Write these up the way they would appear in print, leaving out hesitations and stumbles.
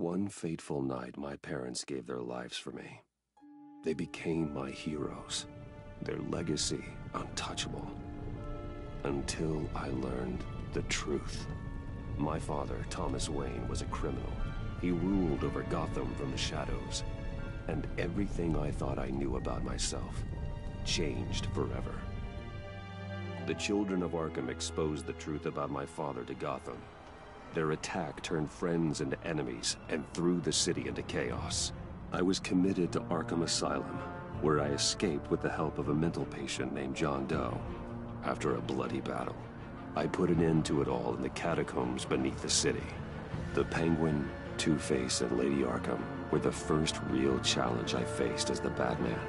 One fateful night, my parents gave their lives for me. They became my heroes, their legacy untouchable. Until I learned the truth. My father, Thomas Wayne, was a criminal. He ruled over Gotham from the shadows. And everything I thought I knew about myself changed forever. The children of Arkham exposed the truth about my father to Gotham. Their attack turned friends into enemies and threw the city into chaos. I was committed to Arkham Asylum, where I escaped with the help of a mental patient named John Doe. After a bloody battle, I put an end to it all in the catacombs beneath the city. The Penguin, Two-Face, and Lady Arkham were the first real challenge I faced as the Batman,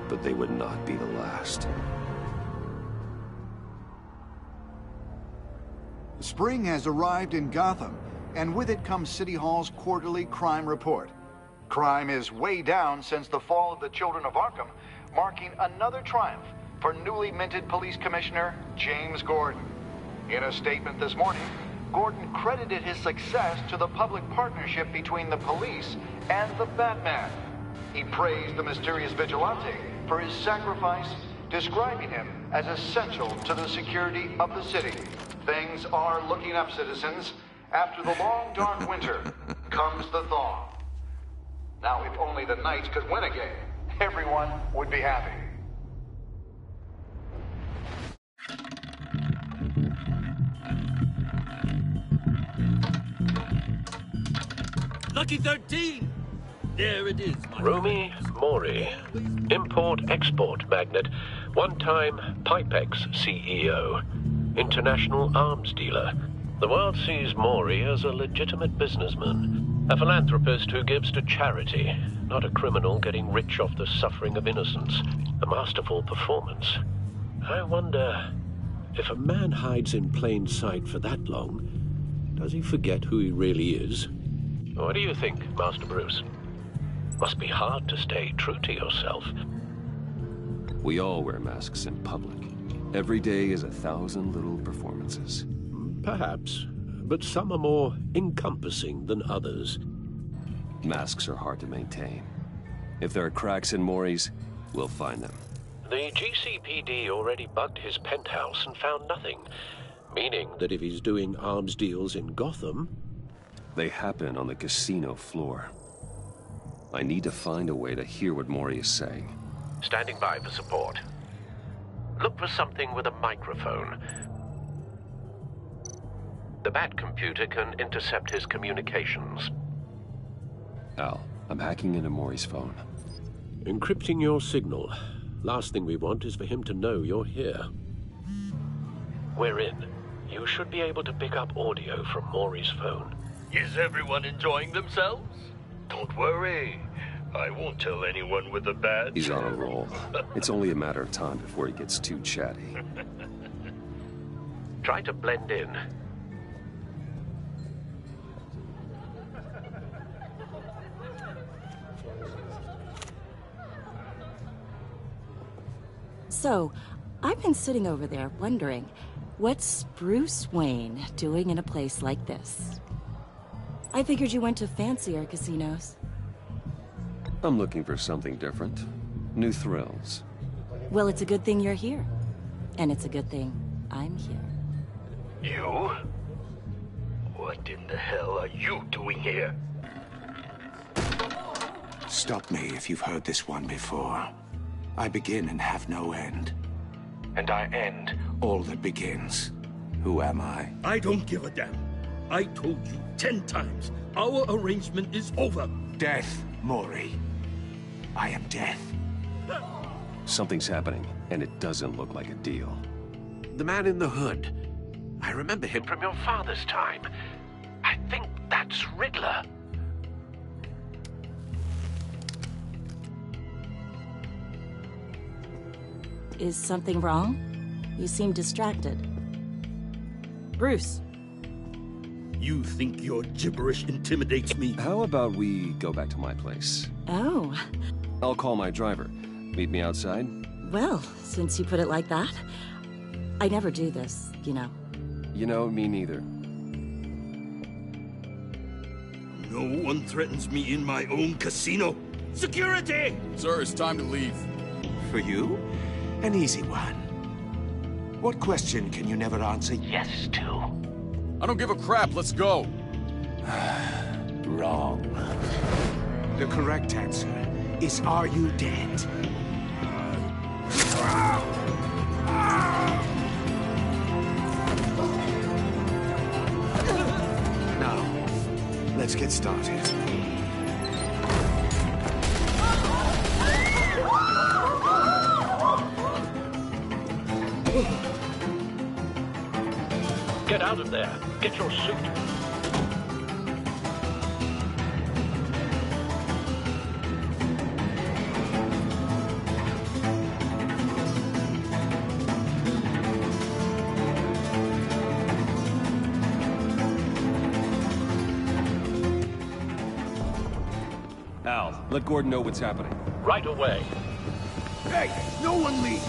but they would not be the last. Spring has arrived in Gotham, and with it comes City Hall's quarterly crime report. Crime is way down since the fall of the Children of Arkham, marking another triumph for newly minted Police Commissioner James Gordon. In a statement this morning, Gordon credited his success to the public partnership between the police and the Batman. He praised the mysterious vigilante for his sacrifice, describing him as essential to the security of the city. Things are looking up, citizens. After the long, dark winter comes the thaw. Now, if only the Knights could win again, everyone would be happy. Lucky 13! There it is. Romy Mori, import-export magnate, one-time Pipex CEO, international arms dealer. The world sees Mori as a legitimate businessman, a philanthropist who gives to charity, not a criminal getting rich off the suffering of innocence. A masterful performance. I wonder, if a man hides in plain sight for that long, does he forget who he really is? What do you think, Master Bruce? Must be hard to stay true to yourself. We all wear masks in public. Every day is 1,000 little performances. Perhaps, but some are more encompassing than others. Masks are hard to maintain. If there are cracks in Mori's, we'll find them. The GCPD already bugged his penthouse and found nothing, meaning that if he's doing arms deals in Gotham... They happen on the casino floor. I need to find a way to hear what Mori is saying. Standing by for support. Look for something with a microphone. The Bat computer can intercept his communications. Al, I'm hacking into Mori's phone. Encrypting your signal. Last thing we want is for him to know you're here. We're in. You should be able to pick up audio from Mori's phone. Is everyone enjoying themselves? Don't worry. I won't tell anyone with a badge. He's on a roll. It's only a matter of time before he gets too chatty. Try to blend in. So, I've been sitting over there wondering, what's Bruce Wayne doing in a place like this? I figured you went to fancier casinos. I'm looking for something different. New thrills. Well, it's a good thing you're here. And it's a good thing I'm here. You? What in the hell are you doing here? Stop me if you've heard this one before. I begin and have no end. And I end all that begins. Who am I? I don't give a damn. I told you 10 times. Our arrangement is over. Death, Mori. I am death. Something's happening, and it doesn't look like a deal. The man in the hood. I remember him from your father's time. I think that's Riddler. Is something wrong? You seem distracted. Bruce. You think your gibberish intimidates me? How about we go back to my place? Oh. I'll call my driver. Meet me outside? Well, since you put it like that, I never do this, you know. You know, me neither. No one threatens me in my own casino. Security! Sir, it's time to leave. For you, an easy one. What question can you never answer yes to? I don't give a crap, let's go. Wrong. The correct answer is, are you dead? Now, let's get started. Get out of there. Get your suit. Al, let Gordon know what's happening. Right away. Hey, no one leave!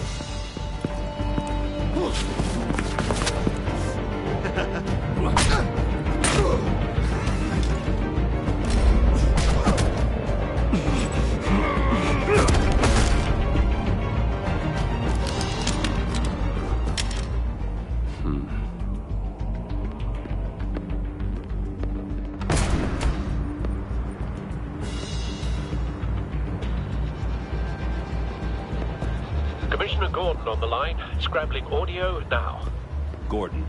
Commissioner Gordon on the line. Scrambling audio now. Gordon.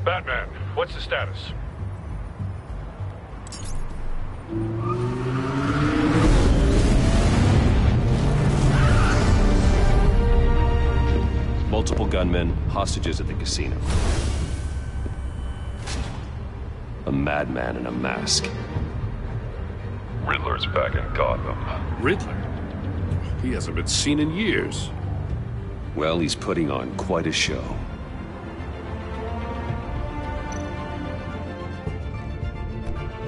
Batman, what's the status? Multiple gunmen, hostages at the casino. A madman in a mask. Riddler's back in Gotham. Riddler? He hasn't been seen in years. Well, he's putting on quite a show.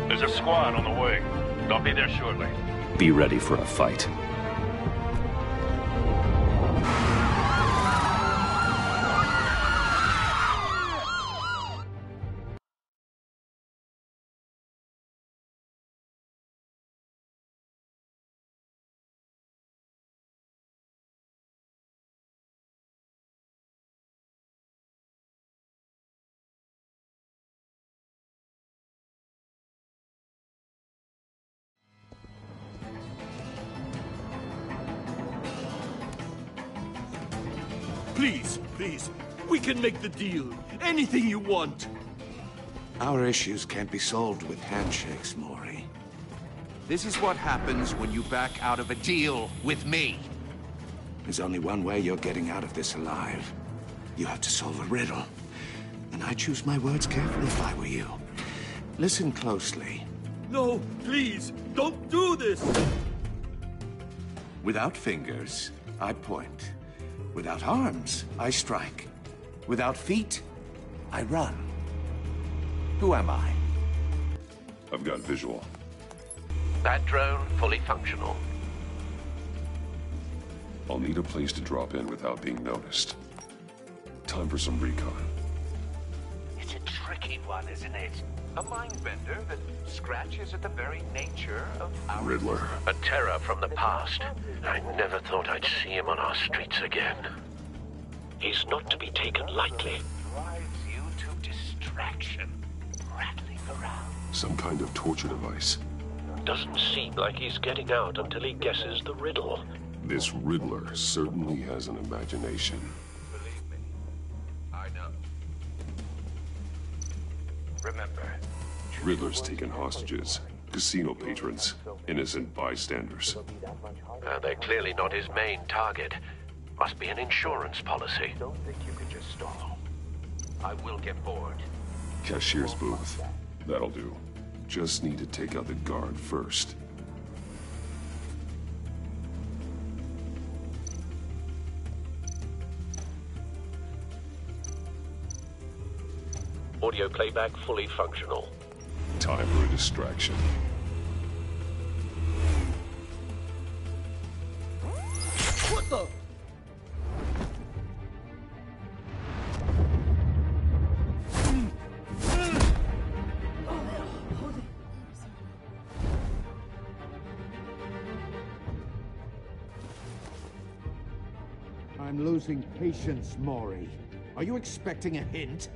There's a squad on the way. They'll be there shortly. Be ready for a fight. Please, please, we can make the deal. Anything you want. Our issues can't be solved with handshakes, Maury. This is what happens when you back out of a deal with me. There's only one way you're getting out of this alive. You have to solve a riddle. And I choose my words carefully if I were you. Listen closely. No, please, don't do this. Without fingers, I point. Without arms, I strike. Without feet, I run. Who am I? I've got visual. That drone fully functional. I'll need a place to drop in without being noticed. Time for some recon. It's a tricky one, isn't it? A mind bender that scratches at the very nature of our... Riddler. A terror from the past. I never thought I'd see him on our streets again. He's not to be taken lightly. Drives you to distraction, rattling around. Some kind of torture device. Doesn't seem like he's getting out until he guesses the riddle. This Riddler certainly has an imagination. Believe me, I know. Remember, Riddler's taken hostages, casino patrons, innocent bystanders. They're clearly not his main target. Must be an insurance policy. don't think you could just stall. I will get bored. Cashier's booth. That'll do. Just need to take out the guard first. Audio playback fully functional. Time for a distraction. What the? I'm losing patience, Maury. Are you expecting a hint?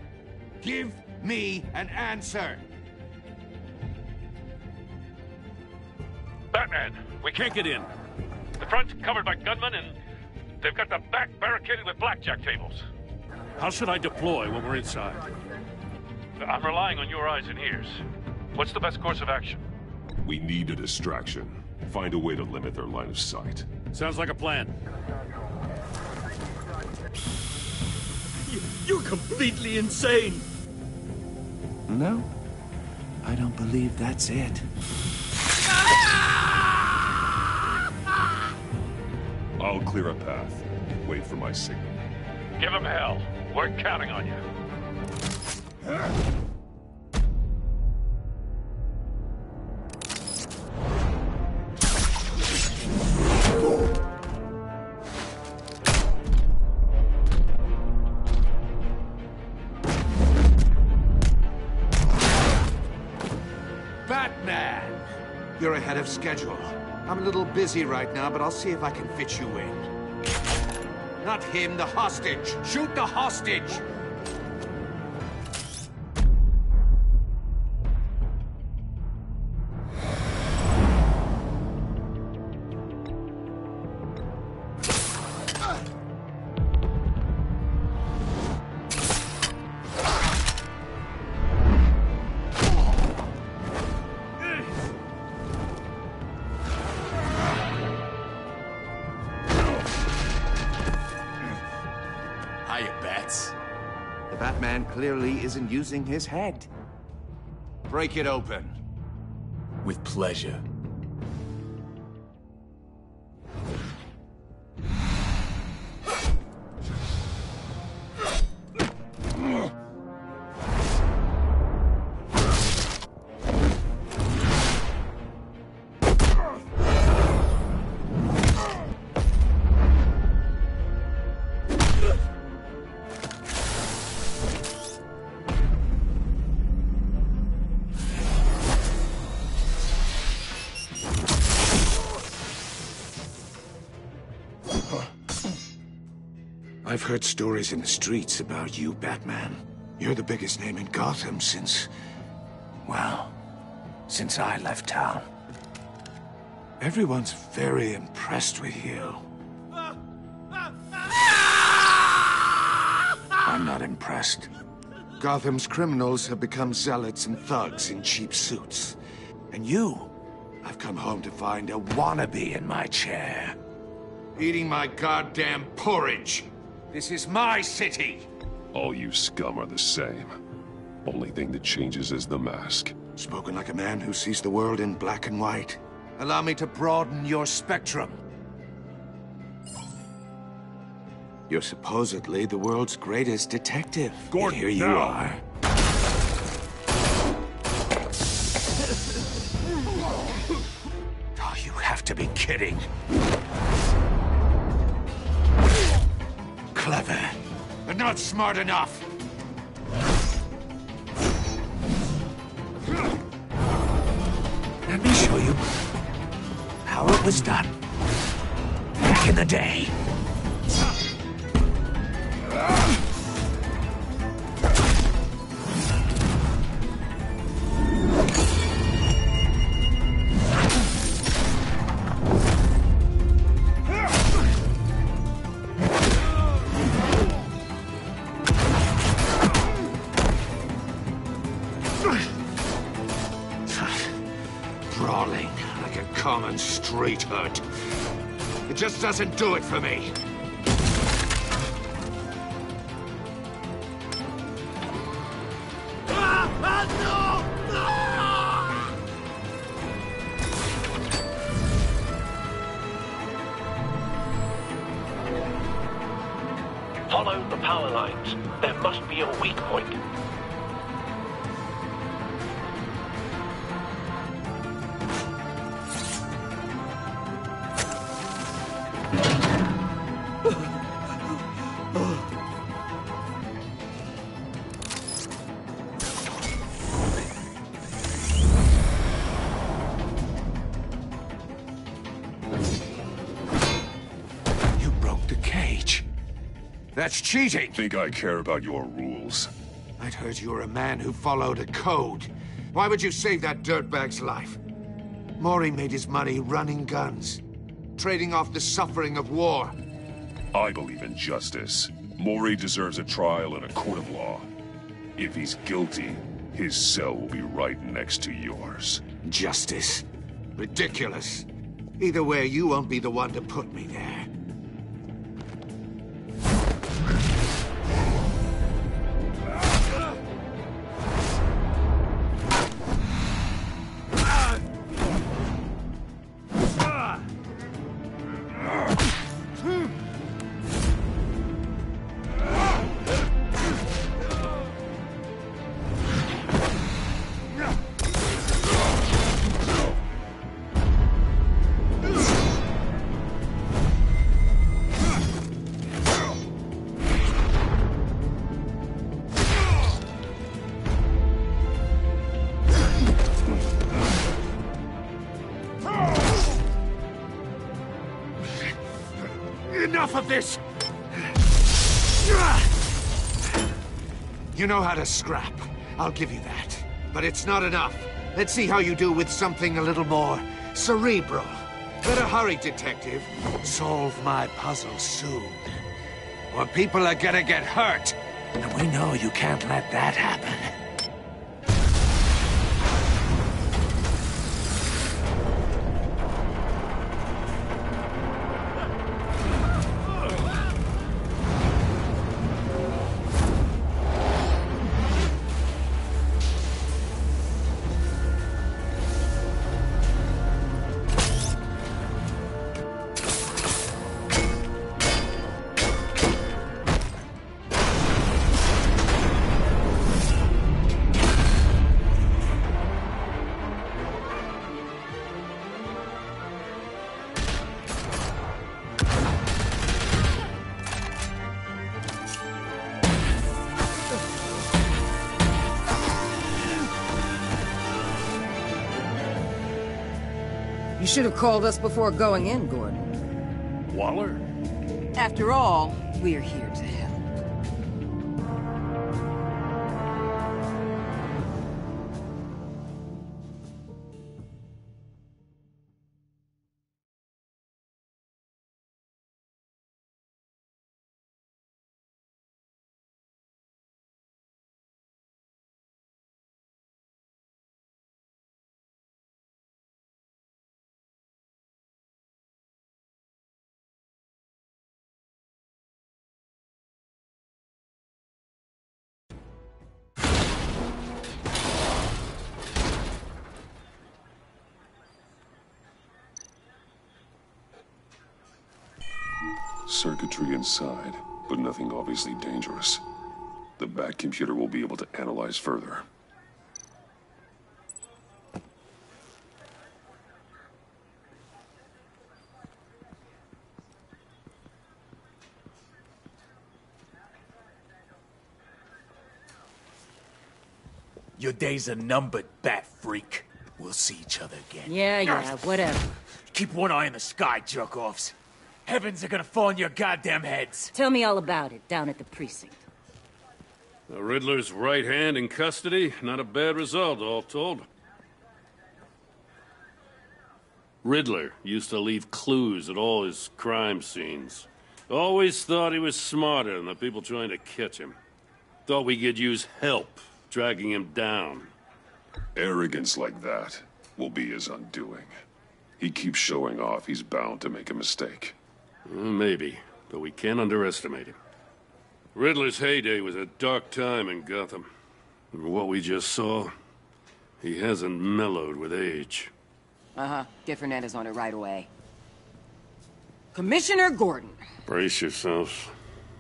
Give me an answer! Batman, we can't get in. The front's covered by gunmen, and they've got the back barricaded with blackjack tables. How should I deploy when we're inside? I'm relying on your eyes and ears. What's the best course of action? We need a distraction. Find a way to limit their line of sight. Sounds like a plan. You're completely insane! No, I don't believe that's it. I'll clear a path. Wait for my signal. Give him hell. We're counting on you. Batman! You're ahead of schedule. I'm a little busy right now, but I'll see if I can fit you in. Not him, the hostage! Shoot the hostage! The Batman clearly isn't using his head. Break it open. With pleasure. I've heard stories in the streets about you, Batman. You're the biggest name in Gotham since... well, since I left town. Everyone's very impressed with you. I'm not impressed. Gotham's criminals have become zealots and thugs in cheap suits. And you, I've come home to find a wannabe in my chair. Eating my goddamn porridge. This is my city! All you scum are the same. Only thing that changes is the mask. Spoken like a man who sees the world in black and white. Allow me to broaden your spectrum. You're supposedly the world's greatest detective. Gordon, Here you now. are. Oh, you have to be kidding. Clever, but not smart enough. Let me show you how it was done back in the day. Brawling like a common street hood. It just doesn't do it for me. Follow the power lines. There must be a weak point. You broke the cage. That's cheating! Think I care about your rules? I'd heard you were a man who followed a code. Why would you save that dirtbag's life? Mori made his money running guns, trading off the suffering of war. I believe in justice. Mori deserves a trial in a court of law. If he's guilty, his cell will be right next to yours. Justice? Ridiculous. Either way, you won't be the one to put me there. Enough of this! You know how to scrap. I'll give you that. But it's not enough. Let's see how you do with something a little more cerebral. Better hurry, detective. Solve my puzzle soon. Or people are gonna get hurt. And we know you can't let that happen. You should have called us before going in, Gordon. Waller? After all, we're here to help. Circuitry inside, but nothing obviously dangerous. The back computer will be able to analyze further. Your days are numbered, bat freak. We'll see each other again. Yeah, whatever. Keep one eye in the sky, jerk-offs. Heavens are gonna fall on your goddamn heads. Tell me all about it down at the precinct. The Riddler's right hand in custody. Not a bad result, all told. Riddler used to leave clues at all his crime scenes. Always thought he was smarter than the people trying to catch him. Thought we could use help dragging him down. Arrogance like that will be his undoing. He keeps showing off, he's bound to make a mistake. Maybe, but we can't underestimate him. Riddler's heyday was a dark time in Gotham. And what we just saw, he hasn't mellowed with age. Get Fernandez on it right away. Commissioner Gordon. Brace yourselves.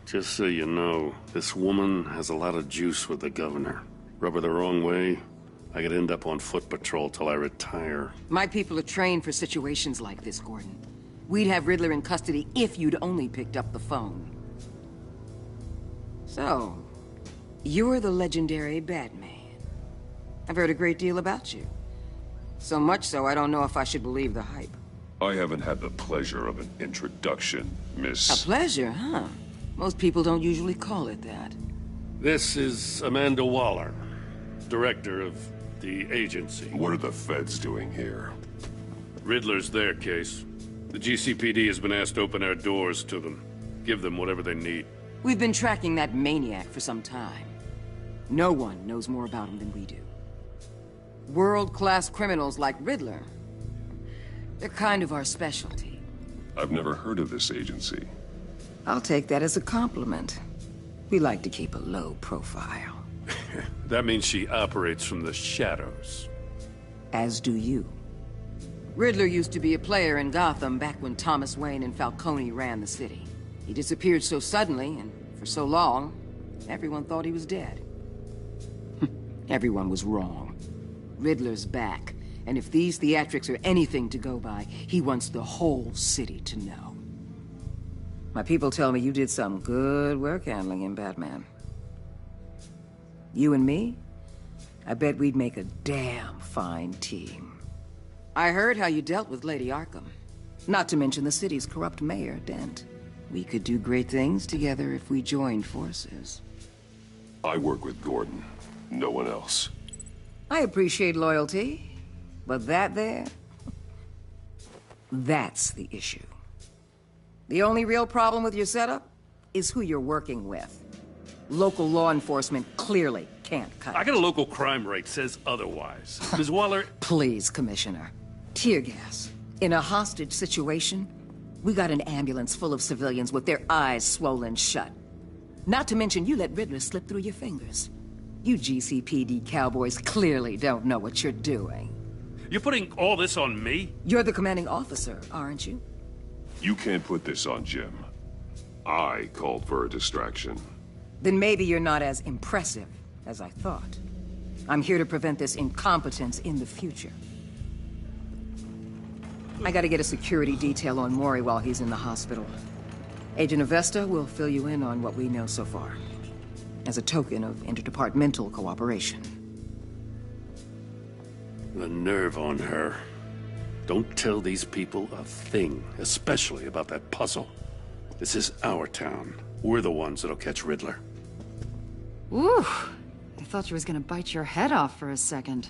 Just so you know, this woman has a lot of juice with the governor. Rub her the wrong way, I could end up on foot patrol till I retire. My people are trained for situations like this, Gordon. We'd have Riddler in custody if you'd only picked up the phone. So, you're the legendary Batman. I've heard a great deal about you. So much so, I don't know if I should believe the hype. I haven't had the pleasure of an introduction, Miss... A pleasure, huh? Most people don't usually call it that. This is Amanda Waller, director of the agency. What are the feds doing here? Riddler's their case. The GCPD has been asked to open our doors to them. Give them whatever they need. We've been tracking that maniac for some time. No one knows more about him than we do. World-class criminals like Riddler. They're kind of our specialty. I've never heard of this agency. I'll take that as a compliment. We like to keep a low profile. That means she operates from the shadows. As do you. Riddler used to be a player in Gotham back when Thomas Wayne and Falcone ran the city. He disappeared so suddenly, and for so long, everyone thought he was dead. Everyone was wrong. Riddler's back, and if these theatrics are anything to go by, he wants the whole city to know. My people tell me you did some good work handling him, Batman. You and me? I bet we'd make a damn fine team. I heard how you dealt with Lady Arkham. Not to mention the city's corrupt mayor, Dent. We could do great things together if we joined forces. I work with Gordon. No one else. I appreciate loyalty, but that there... that's the issue. The only real problem with your setup is who you're working with. Local law enforcement clearly can't cut it. I got a local crime rate says otherwise. Ms. Waller... Please, Commissioner. Tear gas. In a hostage situation, we got an ambulance full of civilians with their eyes swollen shut. Not to mention you let Riddler slip through your fingers. You GCPD cowboys clearly don't know what you're doing. You're putting all this on me? You're the commanding officer, aren't you? You can't put this on Jim. I called for a distraction. Then maybe you're not as impressive as I thought. I'm here to prevent this incompetence in the future. I gotta get a security detail on Mori while he's in the hospital. Agent Avesta will fill you in on what we know so far, as a token of interdepartmental cooperation. The nerve on her. Don't tell these people a thing, especially about that puzzle. This is our town. We're the ones that'll catch Riddler. Ooh, I thought she was gonna bite your head off for a second.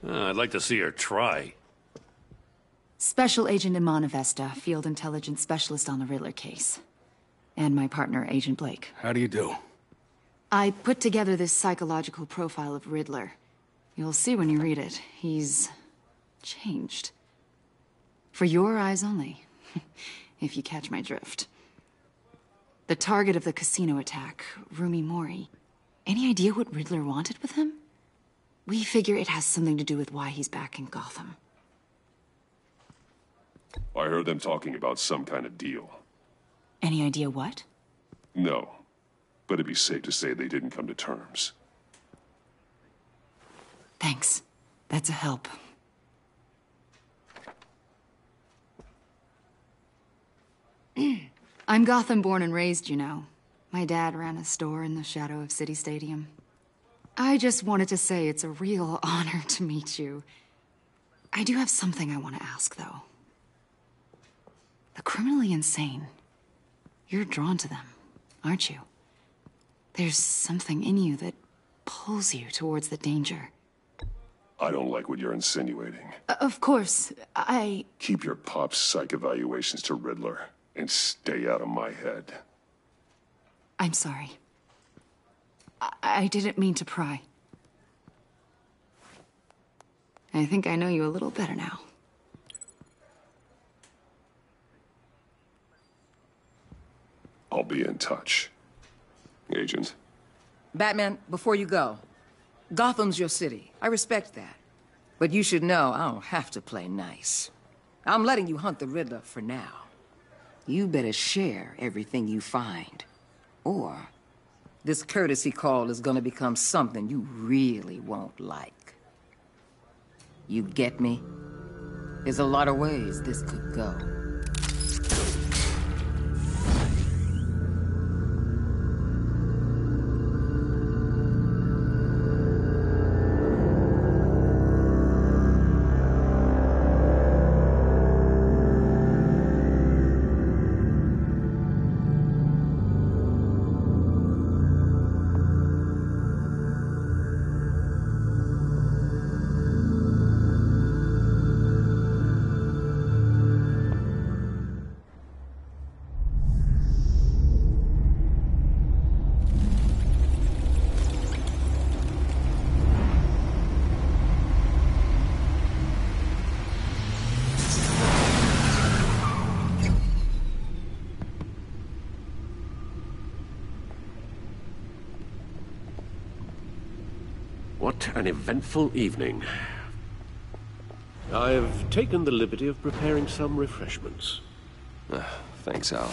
I'd like to see her try. Special Agent Iman Avesta, Field Intelligence Specialist on the Riddler case. And my partner, Agent Blake. How do you do? I put together this psychological profile of Riddler. You'll see when you read it. He's changed. For your eyes only, if you catch my drift. The target of the casino attack, Rumi Mori. Any idea what Riddler wanted with him? We figure it has something to do with why he's back in Gotham. I heard them talking about some kind of deal. Any idea what? No, but it'd be safe to say they didn't come to terms. Thanks. That's a help. I'm Gotham born and raised, you know. My dad ran a store in the shadow of City Stadium. I just wanted to say it's a real honor to meet you. I do have something I want to ask, though. The criminally insane. You're drawn to them, aren't you? There's something in you that pulls you towards the danger. I don't like what you're insinuating. Of course, I... Keep your pop psych evaluations to Riddler, and stay out of my head. I'm sorry. I didn't mean to pry. I think I know you a little better now. I'll be in touch. Agent? Batman, before you go, Gotham's your city. I respect that. But you should know I don't have to play nice. I'm letting you hunt the Riddler for now. You better share everything you find. Or this courtesy call is gonna become something you really won't like. You get me? There's a lot of ways this could go. What an eventful evening. I've taken the liberty of preparing some refreshments. Thanks, Al.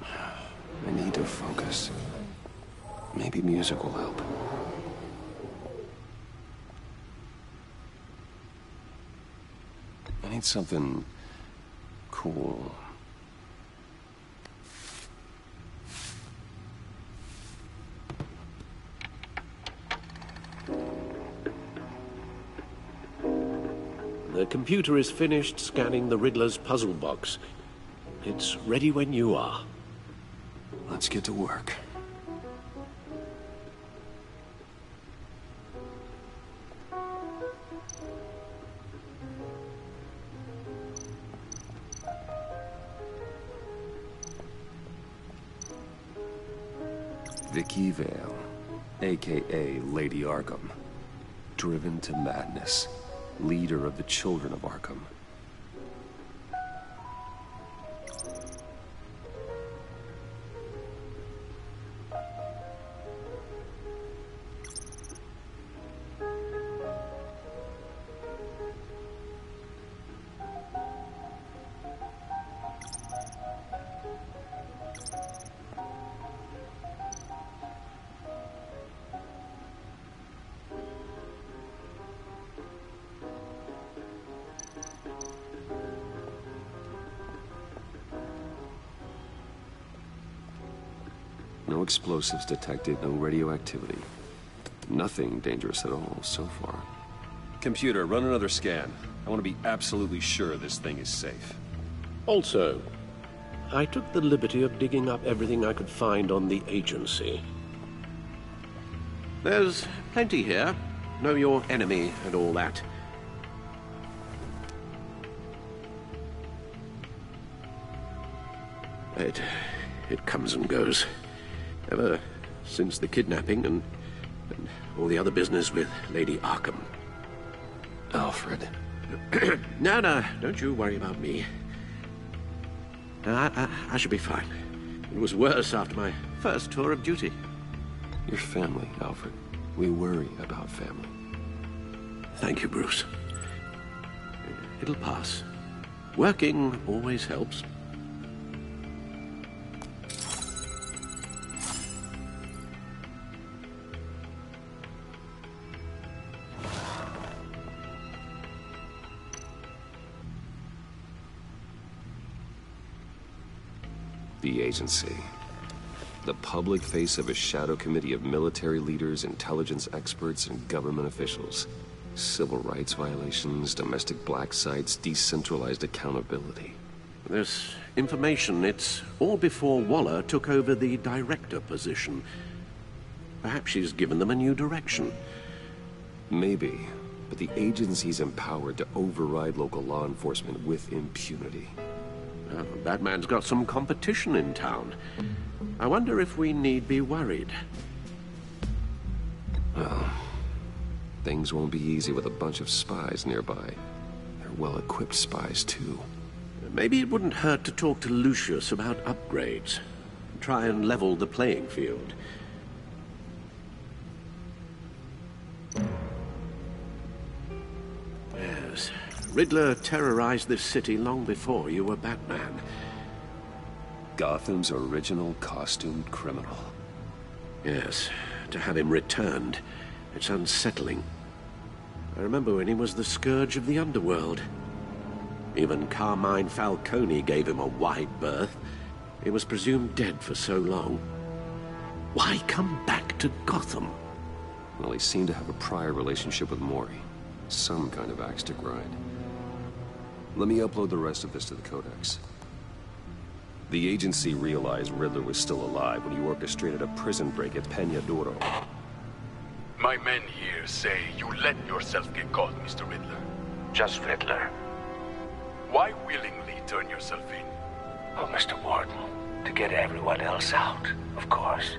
I need to focus. Maybe music will help. I need something cool. The computer is finished scanning the Riddler's puzzle box. It's ready when you are. Let's get to work. Vicky Vale, aka Lady Arkham. Driven to madness. Leader of the Children of Arkham. No explosives detected, no radioactivity. Nothing dangerous at all so far. Computer, run another scan. I want to be absolutely sure this thing is safe. Also, I took the liberty of digging up everything I could find on the agency. There's plenty here. Know your enemy and all that. It comes and goes. Ever since the kidnapping and all the other business with Lady Arkham. Alfred. No, don't you worry about me. I should be fine. It was worse after my first tour of duty. Your family, Alfred. We worry about family. Thank you, Bruce. It'll pass. Working always helps. The agency. The public face of a shadow committee of military leaders, intelligence experts, and government officials. Civil rights violations, domestic black sites, decentralized accountability. This information, it's all before Waller took over the director position. Perhaps she's given them a new direction. Maybe, but the agency's empowered to override local law enforcement with impunity. Batman's got some competition in town. I wonder if we need be worried. Well, things won't be easy with a bunch of spies nearby. They're well-equipped spies, too. Maybe it wouldn't hurt to talk to Lucius about upgrades. Try and level the playing field. Yes. Riddler terrorized this city long before you were Batman. Gotham's original costumed criminal. Yes, to have him returned, it's unsettling. I remember when he was the scourge of the underworld. Even Carmine Falcone gave him a wide berth. He was presumed dead for so long. Why come back to Gotham? Well, he seemed to have a prior relationship with Mori. Some kind of axe to grind. Let me upload the rest of this to the Codex. The agency realized Riddler was still alive when he orchestrated a prison break at Peña Duro. My men here say you let yourself get caught, Mr. Riddler. Just Riddler. Why willingly turn yourself in? Oh, Mr. Warden, to get everyone else out, of course.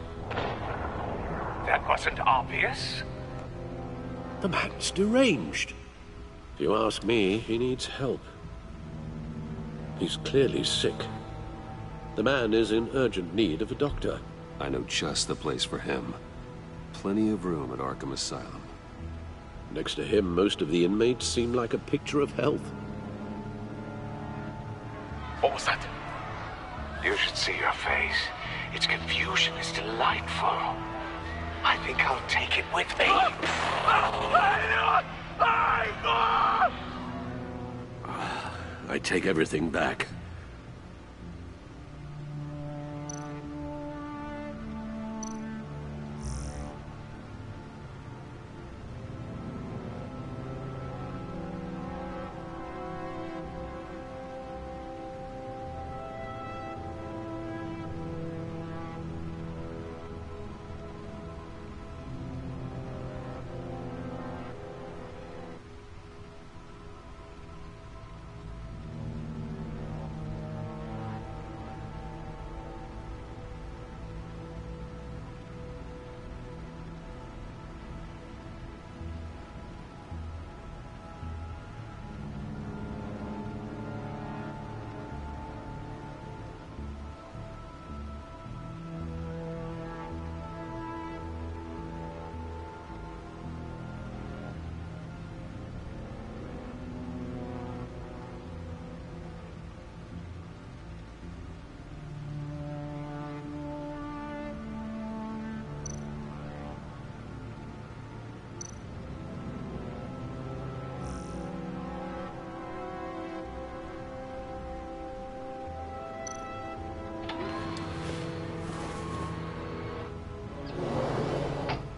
That wasn't obvious. The man's deranged. If you ask me, he needs help. He's clearly sick. The man is in urgent need of a doctor. I know just the place for him. plenty of room at Arkham Asylum. Next to him, most of the inmates seem like a picture of health. What was that? You should see your face. Its confusion is delightful. I think I'll take it with me. I take everything back.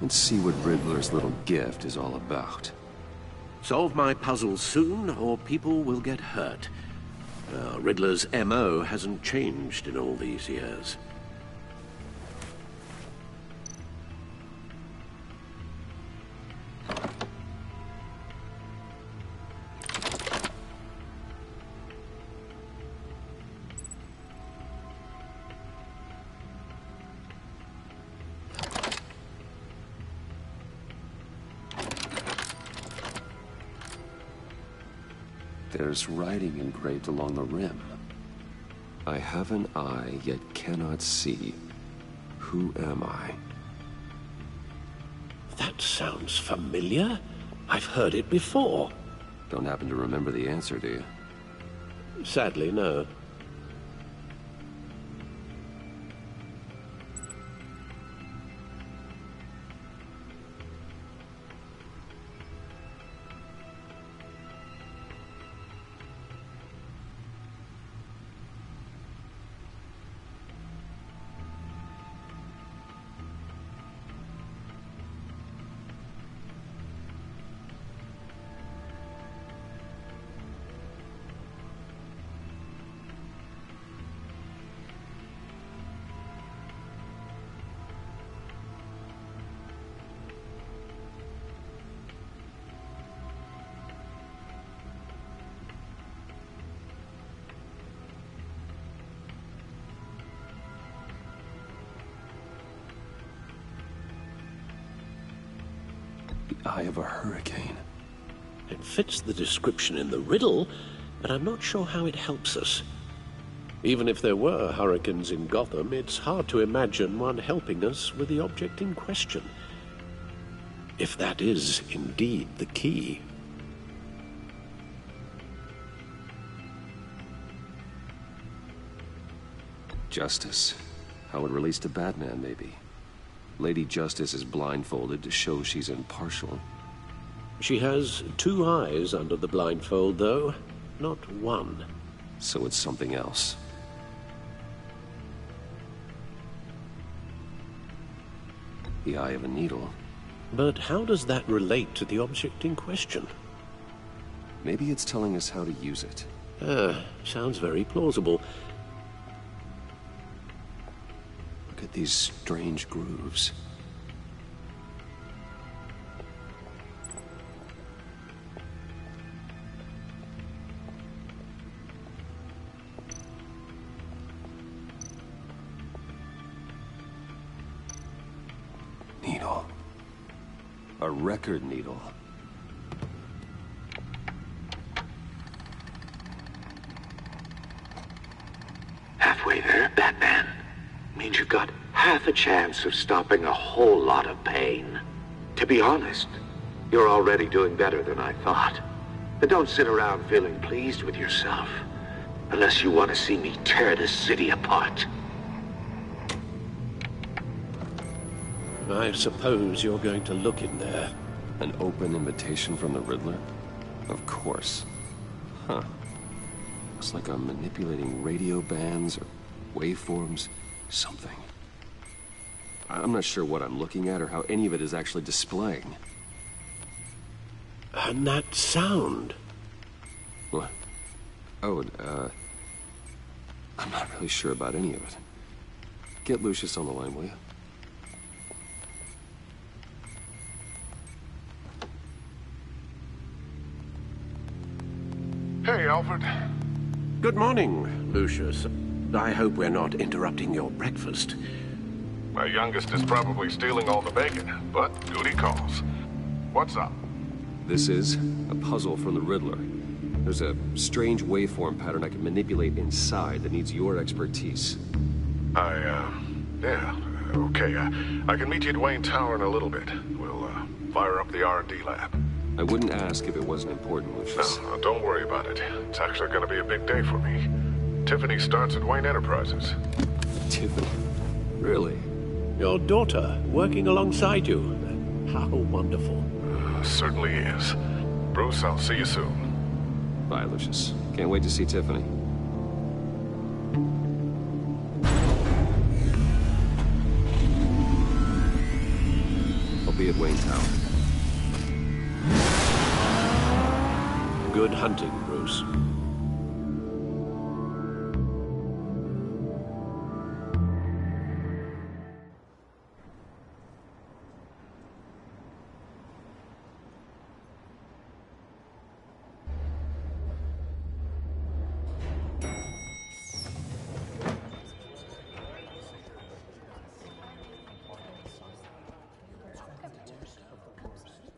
Let's see what Riddler's little gift is all about. Solve my puzzle soon, or people will get hurt. Riddler's MO hasn't changed in all these years. There's writing engraved along the rim. I have an eye, yet cannot see. Who am I? That sounds familiar. I've heard it before. Don't happen to remember the answer, do you? Sadly, no. Eye of a hurricane. It fits the description in the riddle, but I'm not sure how it helps us. Even if there were hurricanes in Gotham, it's hard to imagine one helping us with the object in question. If that is indeed the key. Justice. How it relates to Batman, maybe. Lady Justice is blindfolded to show she's impartial. She has two eyes under the blindfold, though, not one. So it's something else. The eye of a needle. But how does that relate to the object in question? Maybe it's telling us how to use it. Sounds very plausible. Look at these strange grooves. Needle. A record needle. Halfway there, Batman. Means you've got half a chance of stopping a whole lot of pain. To be honest, you're already doing better than I thought. But don't sit around feeling pleased with yourself, unless you want to see me tear this city apart. I suppose you're going to look in there. An open invitation from the Riddler? Of course. Huh. Looks like I'm manipulating radio bands or waveforms, something. I'm not sure what I'm looking at or how any of it is actually displaying. And that sound? What? Oh, I'm not really sure about any of it. Get Lucius on the line, will you? Hey, Alfred. Good morning, Lucius. I hope we're not interrupting your breakfast. My youngest is probably stealing all the bacon, but duty calls. What's up? This is a puzzle from the Riddler. There's a strange waveform pattern I can manipulate inside that needs your expertise. Yeah, okay. I can meet you at Wayne Tower in a little bit. We'll, fire up the R&D lab. I wouldn't ask if it wasn't important, Lucius. No, don't worry about it. It's actually gonna be a big day for me. Tiffany starts at Wayne Enterprises. Tiffany? Really? Your daughter, working alongside you. How wonderful. Certainly is. Bruce, I'll see you soon. Bye, Lucius. Can't wait to see Tiffany. I'll be at Wayne Tower. Good hunting, Bruce.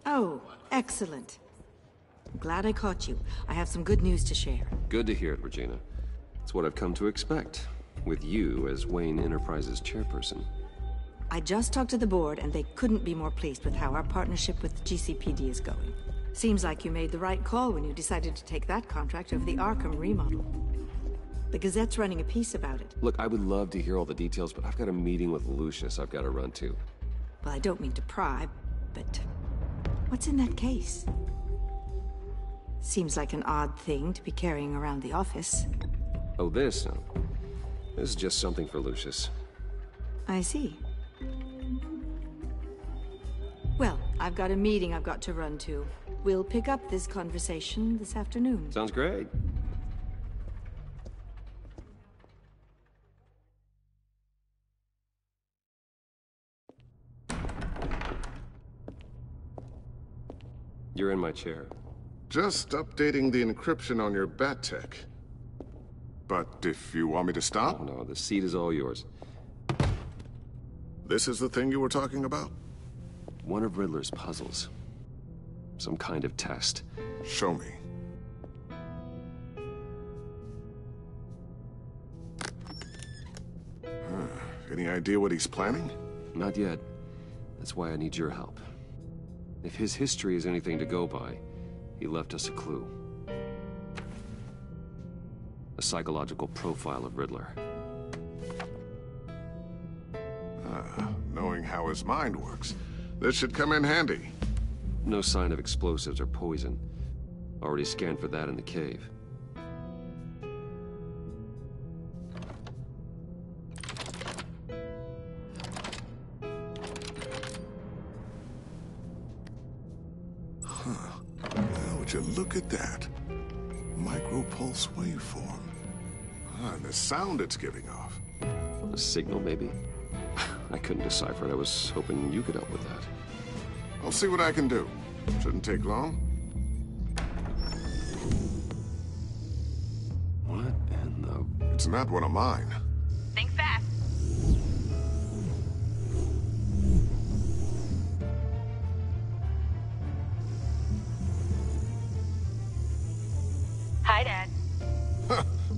Oh, excellent. I'm glad I caught you. I have some good news to share. Good to hear it, Regina. It's what I've come to expect, with you as Wayne Enterprises chairperson. I just talked to the board, and they couldn't be more pleased with how our partnership with GCPD is going. Seems like you made the right call when you decided to take that contract over the Arkham remodel. The Gazette's running a piece about it. Look, I would love to hear all the details, but I've got a meeting with Lucius I've got to run to. Well, I don't mean to pry, but what's in that case? Seems like an odd thing to be carrying around the office. Oh, this? No. This is just something for Lucius. I see. Well, I've got a meeting I've got to run to. We'll pick up this conversation this afternoon. Sounds great. You're in my chair. Just updating the encryption on your bat tech. But if you want me to stop? Oh, no, the seat is all yours. This is the thing you were talking about? One of Riddler's puzzles. Some kind of test. Show me. Any idea what he's planning? Not yet. That's why I need your help. If his history is anything to go by, he left us a clue. A psychological profile of Riddler. Knowing how his mind works, this should come in handy. No sign of explosives or poison. Already scanned for that in the cave. Would you look at that? Micropulse waveform. And the sound it's giving off. A signal, maybe? I couldn't decipher it. I was hoping you could help with that. I'll see what I can do. Shouldn't take long. What in the... It's not one of mine. Think fast. Hi, Dad.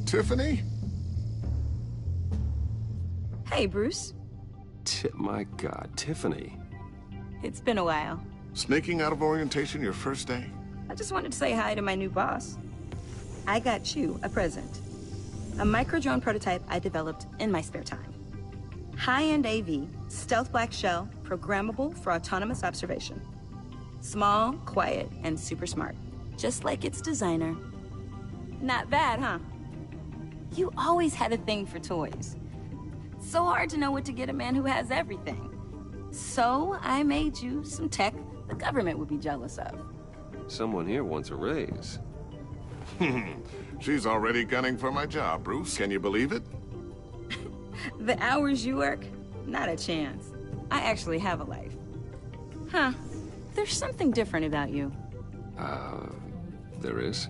Tiffany? Hey, Bruce. My God, Tiffany. It's been a while. Sneaking out of orientation your first day? I just wanted to say hi to my new boss. I got you a present. A micro-drone prototype I developed in my spare time. High-end AV, stealth black shell, programmable for autonomous observation. Small, quiet, and super smart. Just like its designer. Not bad, huh? You always had a thing for toys. So hard to know what to get a man who has everything. So I made you some tech the government would be jealous of. Someone here wants a raise. She's already gunning for my job, Bruce. Can you believe it? The hours you work? Not a chance. I actually have a life. Huh. There's something different about you. There is?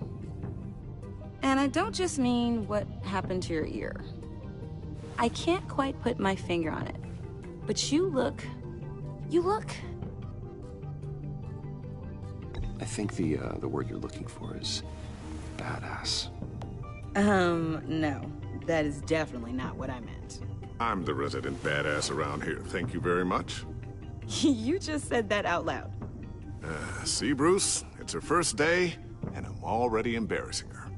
And I don't just mean what happened to your ear. I can't quite put my finger on it. But you look... I think the word you're looking for is badass. No. That is definitely not what I meant. I'm the resident badass around here. Thank you very much. You just said that out loud. See, Bruce? It's her first day, and I'm already embarrassing her.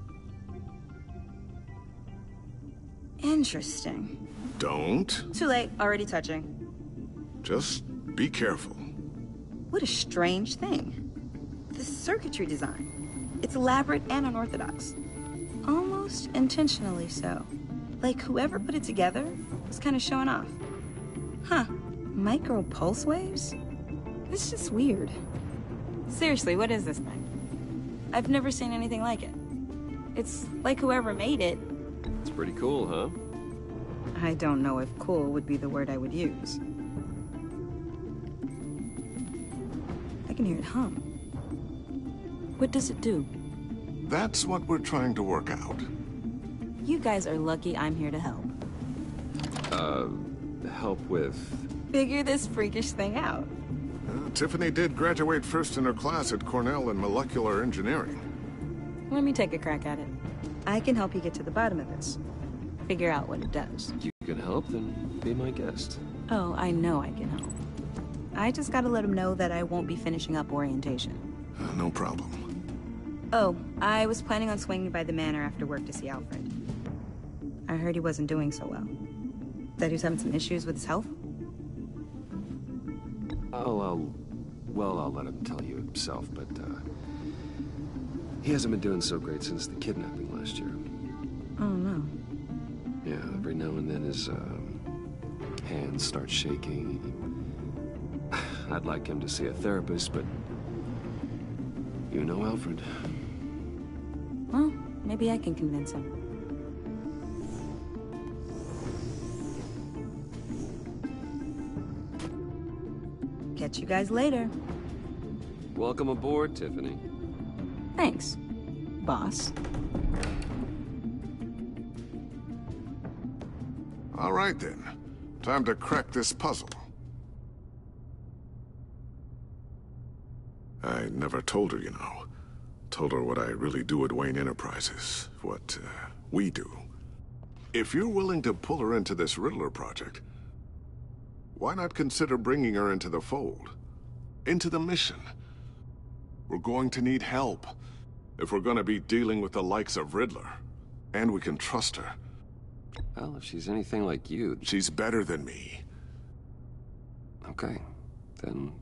Interesting. Don't. Too late. Already touching. Just be careful. What a strange thing. The circuitry design. It's elaborate and unorthodox. Almost intentionally so. Like whoever put it together was kind of showing off. Huh. Micro pulse waves? It's just weird. Seriously, what is this thing? I've never seen anything like it. It's like whoever made it. It's pretty cool, huh? I don't know if cool would be the word I would use. I can hear it hum. What does it do? That's what we're trying to work out. You guys are lucky I'm here to help. Help with... Figure this freakish thing out. Tiffany did graduate first in her class at Cornell in molecular engineering. Let me take a crack at it. I can help you get to the bottom of this. Figure out what it does. You can help, then be my guest. Oh, I know I can help. I just gotta let him know that I won't be finishing up orientation. No problem. Oh, I was planning on swinging by the manor after work to see Alfred. I heard he wasn't doing so well. That he was having some issues with his health? I'll let him tell you himself, but, he hasn't been doing so great since the kidnapping last year. Oh, no. Yeah, every now and then his, hands start shaking. I'd like him to see a therapist, but... You know Alfred. Well, maybe I can convince him. Catch you guys later. Welcome aboard, Tiffany. Thanks, boss. All right, then. Time to crack this puzzle. I never told her, you know. Told her what I really do at Wayne Enterprises. What, we do. If you're willing to pull her into this Riddler project, why not consider bringing her into the fold? Into the mission? We're going to need help if we're going to be dealing with the likes of Riddler. And we can trust her. Well, if she's anything like you... She's better than me. Okay, then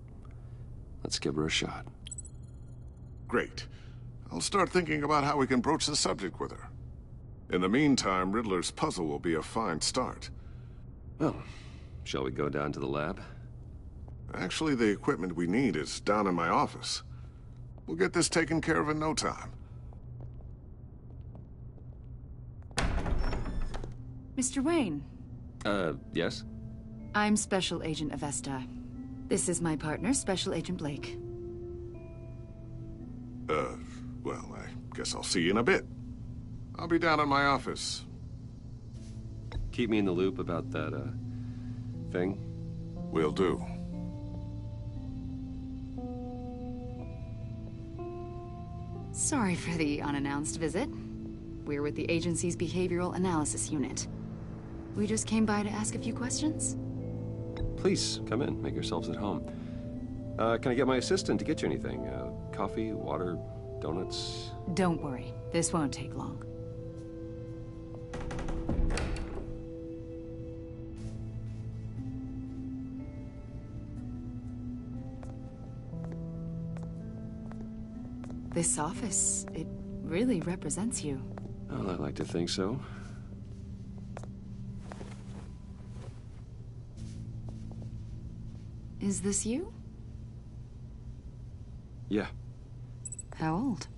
let's give her a shot. Great. I'll start thinking about how we can broach the subject with her. In the meantime, Riddler's puzzle will be a fine start. Well, shall we go down to the lab? Actually, the equipment we need is down in my office. We'll get this taken care of in no time. Mr. Wayne. Yes? I'm Special Agent Avesta. This is my partner, Special Agent Blake. Well, I guess I'll see you in a bit. I'll be down in my office. Keep me in the loop about that, thing. Will do. Sorry for the unannounced visit. We're with the agency's Behavioral Analysis Unit. We just came by to ask a few questions. Please, come in. Make yourselves at home. Can I get my assistant to get you anything? Coffee, water, donuts? Don't worry. This won't take long. This office, it really represents you. Well, I like to think so. Is this you? Yeah. How old?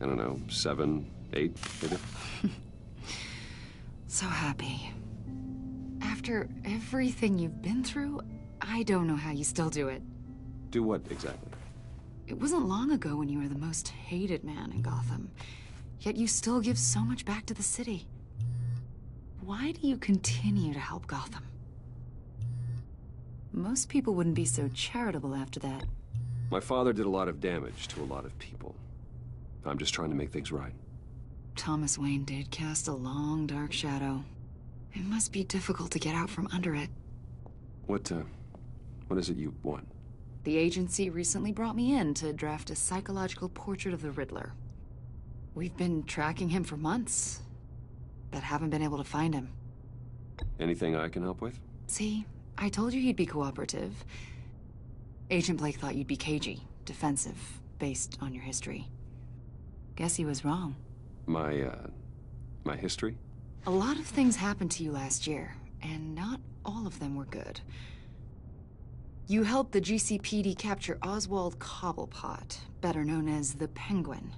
I don't know, 7, 8, maybe? So happy. After everything you've been through, I don't know how you still do it. Do what, exactly? It wasn't long ago when you were the most hated man in Gotham, yet you still give so much back to the city. Why do you continue to help Gotham? Most people wouldn't be so charitable after that. My father did a lot of damage to a lot of people. I'm just trying to make things right. Thomas Wayne did cast a long, dark shadow. It must be difficult to get out from under it. What is it you want? The agency recently brought me in to draft a psychological portrait of the Riddler. We've been tracking him for months, but haven't been able to find him. Anything I can help with? See, I told you he'd be cooperative. Agent Blake thought you'd be cagey, defensive, based on your history. Guess he was wrong. My history? A lot of things happened to you last year, and not all of them were good. You helped the GCPD capture Oswald Cobblepot, better known as the Penguin.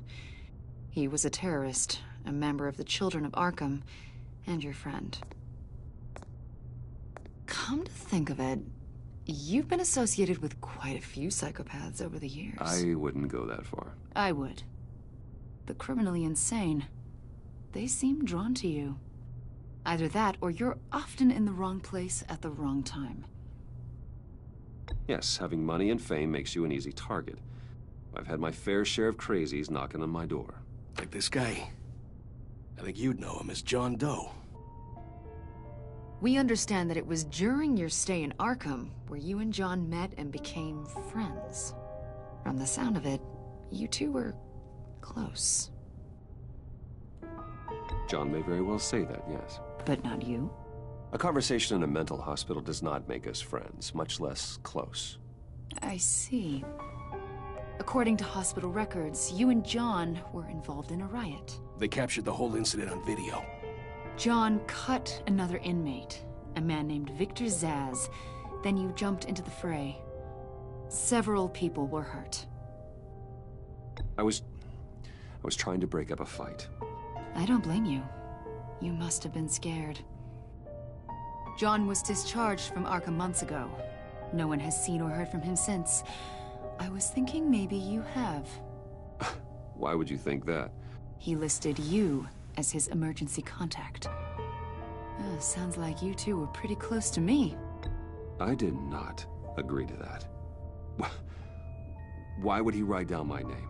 He was a terrorist, a member of the Children of Arkham, and your friend. Come to think of it, you've been associated with quite a few psychopaths over the years. I wouldn't go that far. I would. The criminally insane. They seem drawn to you. Either that, or you're often in the wrong place at the wrong time. Yes, having money and fame makes you an easy target. I've had my fair share of crazies knocking on my door. Like this guy. I think you'd know him as John Doe. We understand that it was during your stay in Arkham where you and John met and became friends. From the sound of it, you two were close. John may very well say that, yes. But not you? A conversation in a mental hospital does not make us friends, much less close. I see. According to hospital records, you and John were involved in a riot. They captured the whole incident on video. John cut another inmate, a man named Victor Zsasz. Then you jumped into the fray. Several people were hurt. I was trying to break up a fight. I don't blame you. You must have been scared. John was discharged from Arkham months ago. No one has seen or heard from him since. I was thinking maybe you have. Why would you think that? He listed you as his emergency contact. Sounds like you two were pretty close to me. I did not agree to that. Why would he write down my name?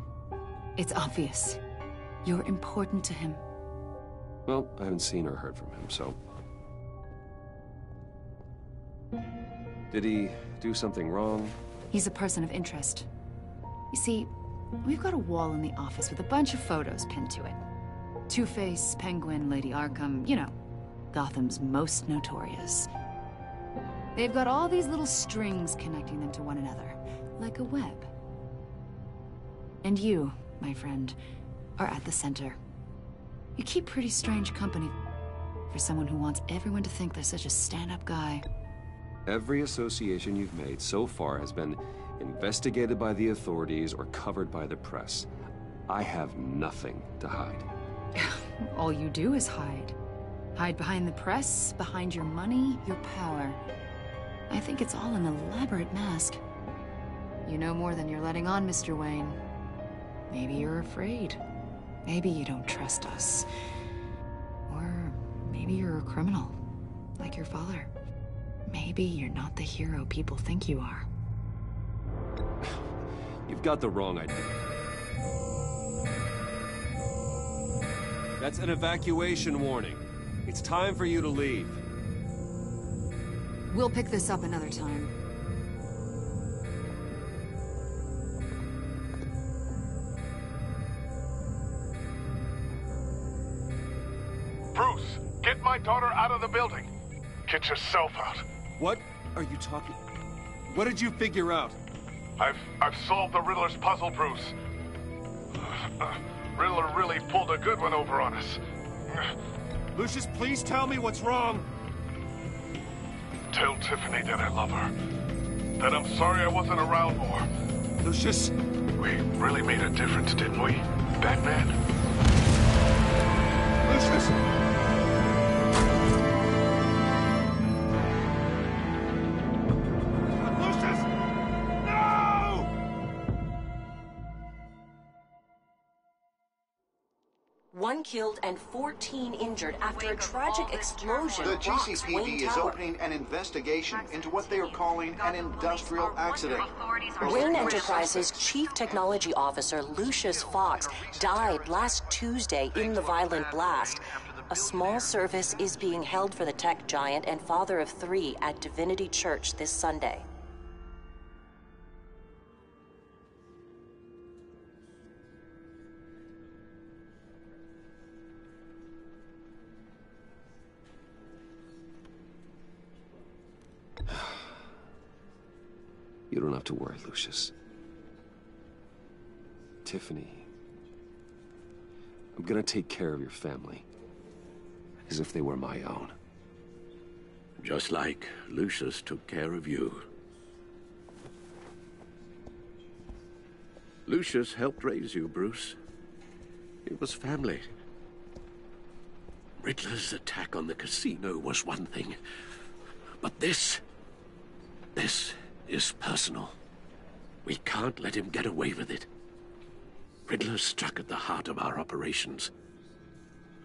It's obvious. You're important to him. Well, I haven't seen or heard from him, so... Did he do something wrong? He's a person of interest. You see, we've got a wall in the office with a bunch of photos pinned to it. Two-Face, Penguin, Lady Arkham, you know, Gotham's most notorious. They've got all these little strings connecting them to one another, like a web. And you, my friend, are at the center. You keep pretty strange company for someone who wants everyone to think they're such a stand-up guy. Every association you've made so far has been investigated by the authorities or covered by the press. I have nothing to hide. All you do is hide. Hide behind the press, behind your money, your power. I think it's all an elaborate mask. You know more than you're letting on, Mr. Wayne. Maybe you're afraid. Maybe you don't trust us. Or maybe you're a criminal, like your father. Maybe you're not the hero people think you are. You've got the wrong idea. That's an evacuation warning. It's time for you to leave. We'll pick this up another time. Bruce, get my daughter out of the building. Get yourself out. What are you talking? What did you figure out? I've solved the Riddler's puzzle, Bruce. Riddler really pulled a good one over on us. Lucius, please tell me what's wrong. Tell Tiffany that I love her. That I'm sorry I wasn't around more. Lucius? We really made a difference, didn't we, Batman? Lucius! One killed and 14 injured after a tragic explosion. The rocks GCPD Wayne is Tower. opening an investigation into what they are calling an industrial accident. Wayne Enterprises' Chief Technology Officer Lucius Fox died last Tuesday in the violent blast. A small service is being held for the tech giant and father of 3 at Divinity Church this Sunday. You don't have to worry, Lucius. Tiffany, I'm gonna take care of your family. As if they were my own. Just like Lucius took care of you. Lucius helped raise you, Bruce. It was family. Riddler's attack on the casino was one thing. But this is personal. We can't let him get away with it. Riddler struck at the heart of our operations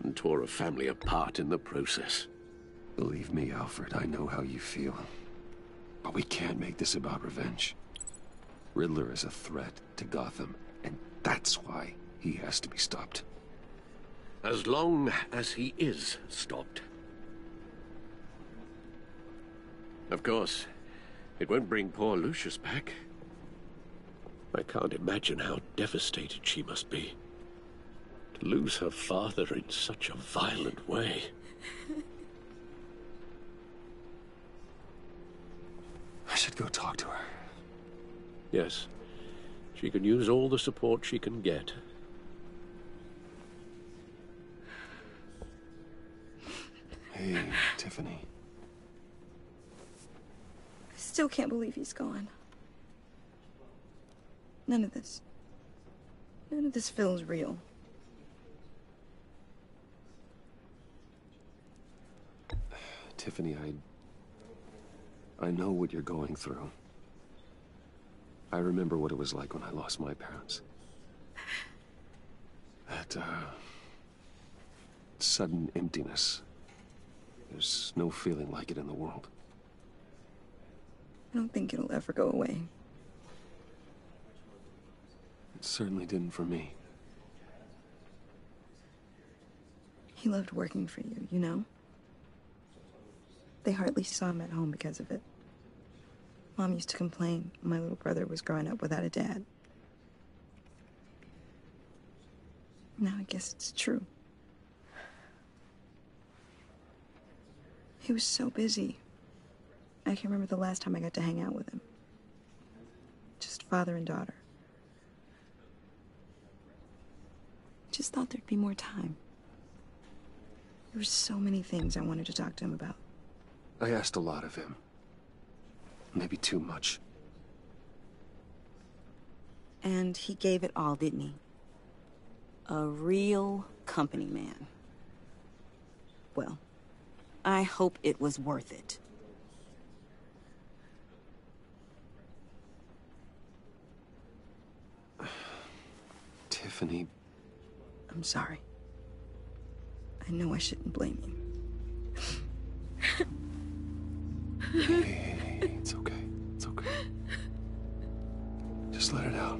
and tore a family apart in the process. Believe me, Alfred, I know how you feel. But we can't make this about revenge. Riddler is a threat to Gotham, and that's why he has to be stopped. As long as he is stopped. Of course, it won't bring poor Lucius back. I can't imagine how devastated she must be. To lose her father in such a violent way. I should go talk to her. Yes, she can use all the support she can get. Hey, Tiffany. I still can't believe he's gone. None of this feels real. Tiffany, I know what you're going through. I remember what it was like when I lost my parents. That, sudden emptiness. There's no feeling like it in the world. I don't think it'll ever go away. It certainly didn't for me. He loved working for you, you know? They hardly saw him at home because of it. Mom used to complain my little brother was growing up without a dad. Now I guess it's true. He was so busy. I can remember the last time I got to hang out with him. Just father and daughter. Just thought there'd be more time. There were so many things I wanted to talk to him about. I asked a lot of him. Maybe too much. And he gave it all, didn't he? A real company man. Well, I hope it was worth it. Tiffany. I'm sorry. I know I shouldn't blame you. Hey, it's okay. It's okay. Just let it out.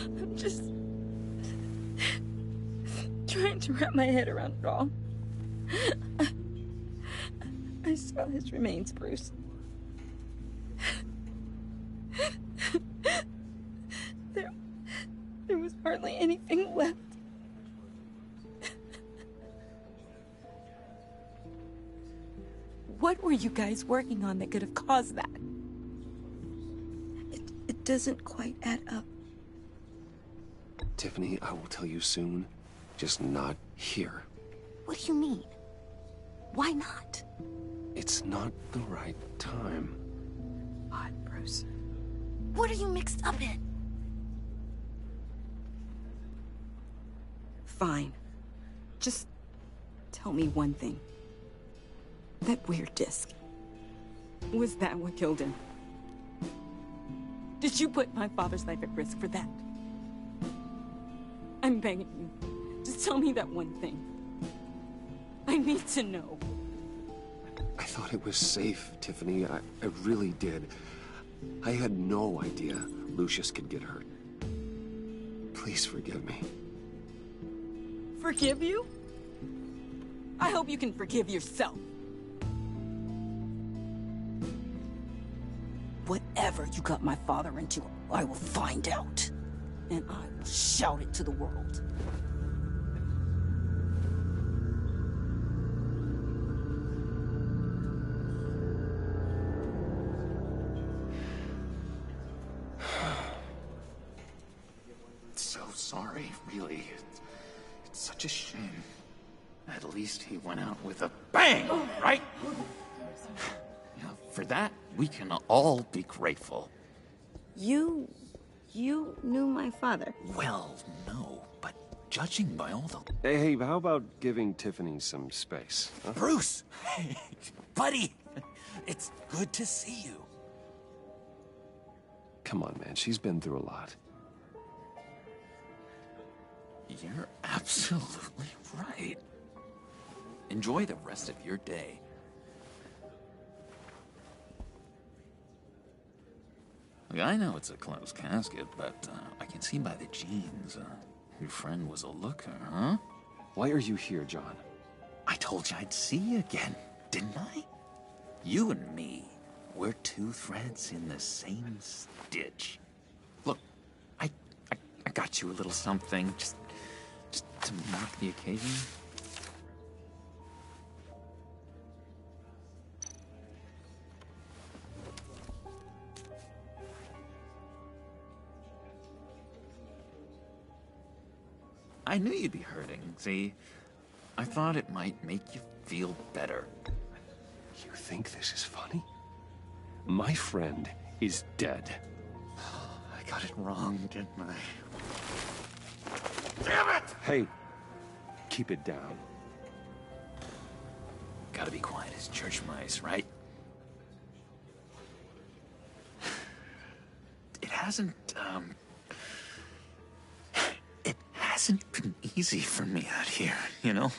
I'm just trying to wrap my head around it all. I I saw his remains, Bruce. There was hardly anything left. What were you guys working on that could have caused that? It doesn't quite add up. Tiffany, I will tell you soon, just not here. What do you mean? Why not? It's not the right time. What, Bruce? What are you mixed up in? Fine. Just tell me one thing. That weird disc. Was that what killed him? Did you put my father's life at risk for that? I'm begging you. Just tell me that one thing. I need to know. I thought it was safe, Tiffany. I really did. I had no idea Lucius could get hurt. Please forgive me. Forgive you? I hope you can forgive yourself. Whatever you got my father into, I will find out. And I will shout it to the world. So sorry, really. It's such a shame. At least he went out with a bang, right? Yeah, for that, we can all be grateful. You knew my father. Well, no, but judging by all the... Hey, how about giving Tiffany some space? Huh? Bruce! Hey, buddy! It's good to see you. Come on, man. She's been through a lot. You're absolutely right. Enjoy the rest of your day. Look, I know it's a closed casket, but I can see by the jeans, your friend was a looker, huh? Why are you here, John? I told you I'd see you again, didn't I? You and me, we're two threads in the same stitch. Look, I got you a little something, just to mark the occasion. I knew you'd be hurting, see? I thought it might make you feel better. You think this is funny? My friend is dead. I got it wrong, didn't I? Damn it! Hey, keep it down. Gotta be quiet as church mice, right? It hasn't been easy for me out here, you know?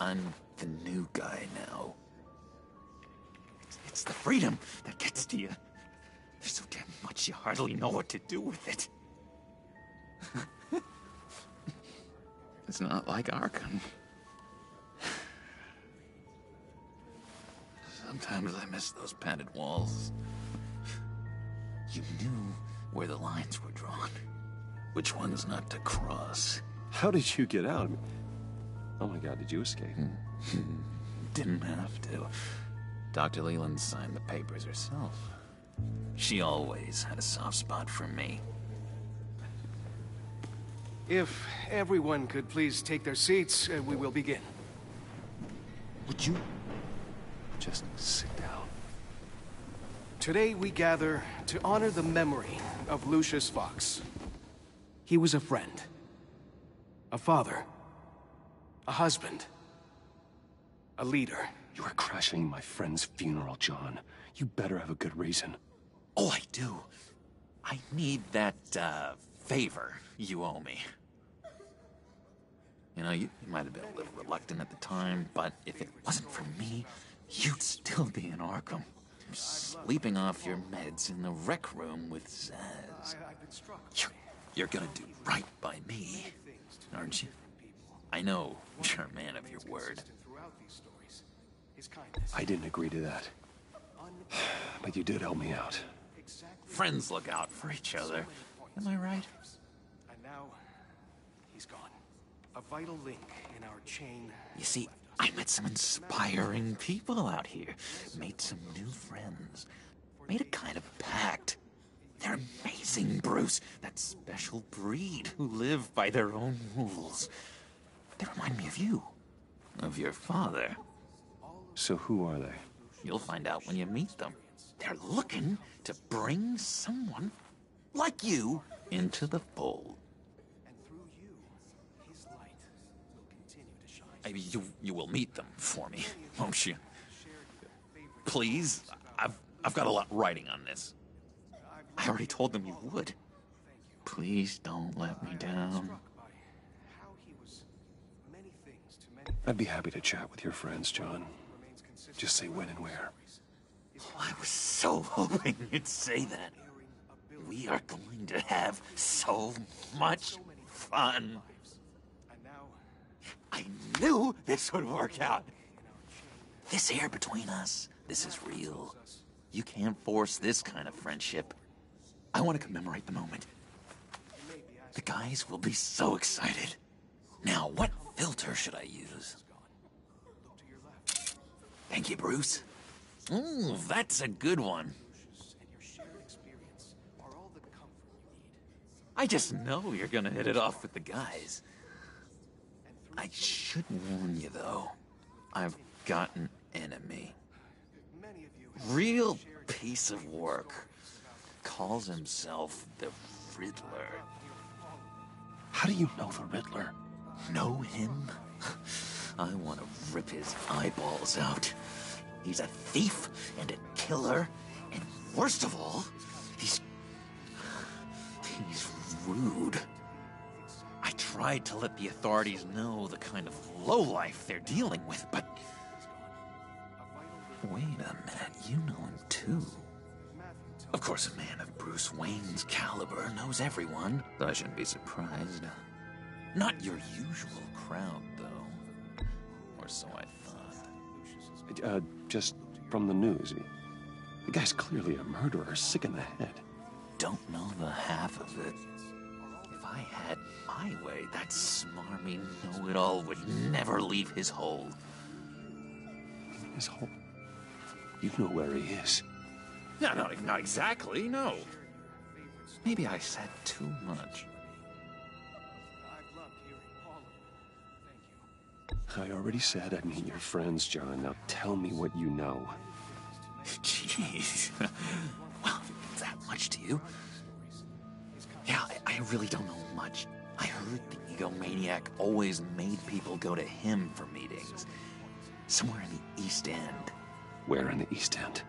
I'm the new guy now. It's the freedom that gets to you. There's so damn much you hardly know what to do with it. It's not like Arkham. Sometimes I miss those padded walls. You knew where the lines were drawn. Which ones not to cross. How did you get out? Oh my God, did you escape? Didn't have to. Dr. Leland signed the papers herself. She always had a soft spot for me. If everyone could please take their seats, we will begin. Would you just sit down? Today we gather to honor the memory of Lucius Fox. He was a friend, a father, a husband, a leader. You are crashing my friend's funeral, John. You better have a good reason. Oh, I do. I need that, favor you owe me. You know, you might have been a little reluctant at the time, but if it wasn't for me, you'd still be in Arkham. Sleeping off your meds in the rec room with Zaz. You're gonna do right by me, aren't you? I know you're a man of your word. I didn't agree to that. But you did help me out. Friends look out for each other. Am I right? And now, he's gone. A vital link in our chain. You see, I met some inspiring people out here. Made some new friends. Made a kind of pact. They're amazing, Bruce. That special breed who live by their own rules. They remind me of you. Of your father. So who are they? You'll find out when you meet them. They're looking to bring someone like you into the fold. You will meet them for me, won't you? Please, I've got a lot writing on this. I already told them you would. Please don't let me down. I'd be happy to chat with your friends, John. Just say when and where. I was so hoping you'd say that. We are going to have so much fun. I knew this would work out. This air between us, this is real. You can't force this kind of friendship. I want to commemorate the moment. The guys will be so excited. Now, what filter should I use? Thank you, Bruce. Ooh, that's a good one. I just know you're gonna hit it off with the guys. I should warn you, though. I've got an enemy. Real piece of work. Calls himself the Riddler. How do you know the Riddler? Know him? I want to rip his eyeballs out. He's a thief and a killer, and worst of all, he's rude. I tried to let the authorities know the kind of lowlife they're dealing with, but... Wait a minute, you know him too. Of course, a man of Bruce Wayne's caliber knows everyone, so I shouldn't be surprised. Not your usual crowd, though. Or so I thought. Just from the news. The guy's clearly a murderer, sick in the head. Don't know the half of it. If I had my way, that smarmy know-it-all would never leave his hole. His hole? You know where he is. No, not exactly, no. Maybe I said too much. I already said I'd meet your friends, John. Now tell me what you know. Jeez. Well, that much to you? Yeah, I really don't know much. I heard the egomaniac always made people go to him for meetings. Somewhere in the East End. Where in the East End?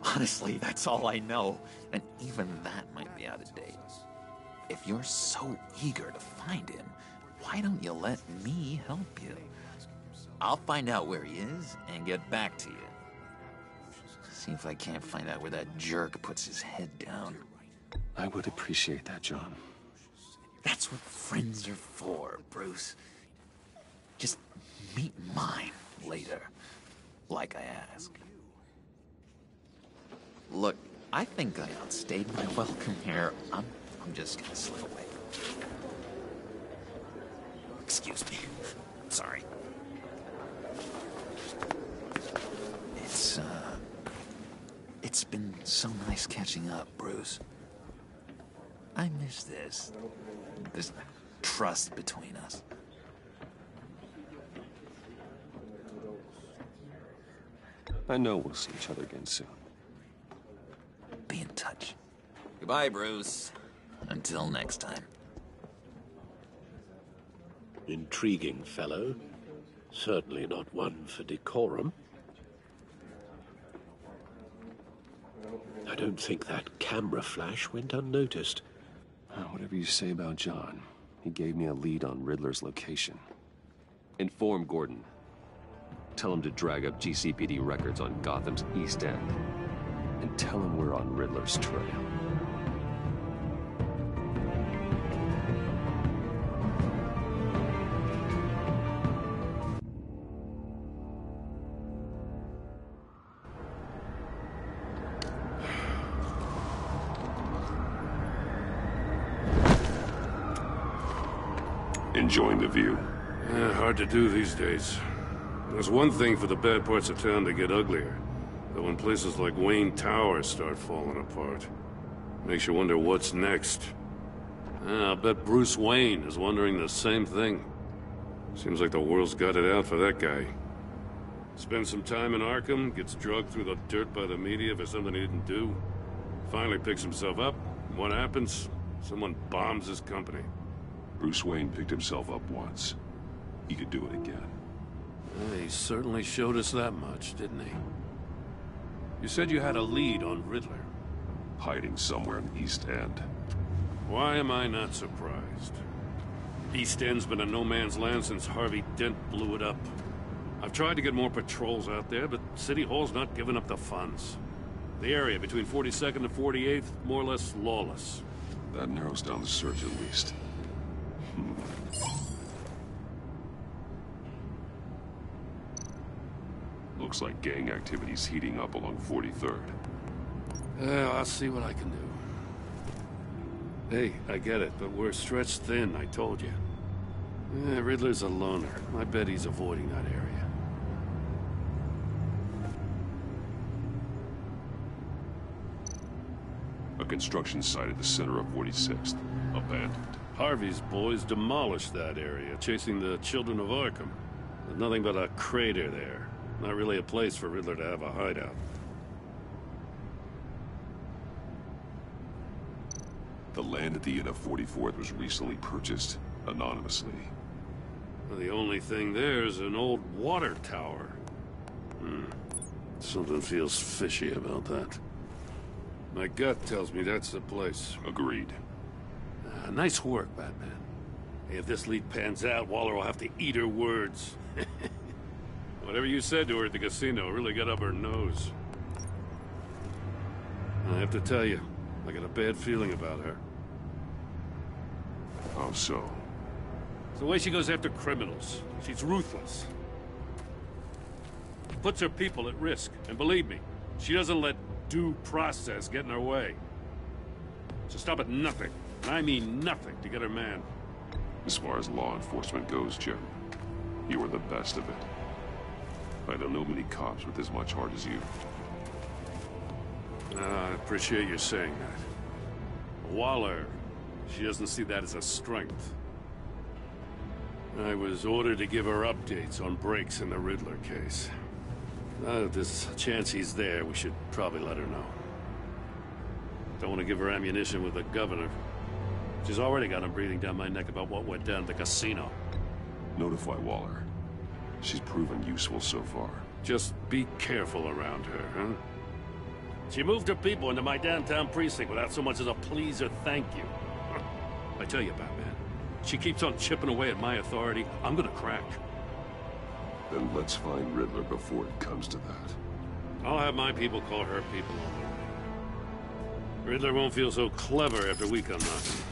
Honestly, that's all I know. And even that might be out of date. If you're so eager to find him, why don't you let me help you? I'll find out where he is and get back to you. See if I can't find out where that jerk puts his head down. I would appreciate that, John. That's what friends are for, Bruce. Just meet mine later, like I asked. Look, I think I outstayed my welcome here. I'm just gonna slip away. Excuse me. Sorry. It's been so nice catching up, Bruce. I miss this trust between us. I know we'll see each other again soon. Be in touch. Goodbye, Bruce. Until next time. Intriguing fellow. Certainly not one for decorum. I don't think that camera flash went unnoticed. Whatever you say about John, he gave me a lead on Riddler's location. Inform Gordon. Tell him to drag up GCPD records on Gotham's East End. And tell him we're on Riddler's trail. Enjoying the view? Yeah, hard to do these days. There's one thing for the bad parts of town to get uglier. But when places like Wayne Tower start falling apart, makes you wonder what's next. I'll bet Bruce Wayne is wondering the same thing. Seems like the world's got it out for that guy. Spends some time in Arkham, gets drugged through the dirt by the media for something he didn't do. Finally picks himself up. What happens? Someone bombs his company. Bruce Wayne picked himself up once. He could do it again. He certainly showed us that much, didn't he? You said you had a lead on Riddler. Hiding somewhere in the East End. Why am I not surprised? East End's been a no-man's land since Harvey Dent blew it up. I've tried to get more patrols out there, but City Hall's not giving up the funds. The area between 42nd and 48th, more or less lawless. That narrows down the search at least. Looks like gang activity's heating up along 43rd. Yeah, I'll see what I can do. Hey, I get it, but we're stretched thin, I told you. Riddler's a loner. I bet he's avoiding that area. A construction site at the center of 46th. Abandoned. Harvey's boys demolished that area, chasing the children of Arkham. There's nothing but a crater there. Not really a place for Riddler to have a hideout. The land at the end of 44th was recently purchased, anonymously. Well, the only thing there is an old water tower. Something feels fishy about that. My gut tells me that's the place. Agreed. Nice work, Batman. Hey, if this lead pans out, Waller will have to eat her words. Whatever you said to her at the casino really got up her nose. I have to tell you, I got a bad feeling about her. How so? It's the way she goes after criminals. She's ruthless. Puts her people at risk. And believe me, she doesn't let due process get in her way. So stop at nothing, and I mean nothing, to get her man. As far as law enforcement goes, Jim, you are the best of it. I don't know many cops with as much heart as you. I appreciate you saying that. Waller, she doesn't see that as a strength. I was ordered to give her updates on breaks in the Riddler case. If there's a chance he's there, we should probably let her know. Don't want to give her ammunition with the governor. She's already got him breathing down my neck about what went down at the casino. Notify Waller. She's proven useful so far. Just be careful around her, huh? She moved her people into my downtown precinct without so much as a please or thank you. I tell you, Batman, she keeps on chipping away at my authority, I'm gonna crack. Then let's find Riddler before it comes to that. I'll have my people call her people on the way. Riddler won't feel so clever after we come knocking.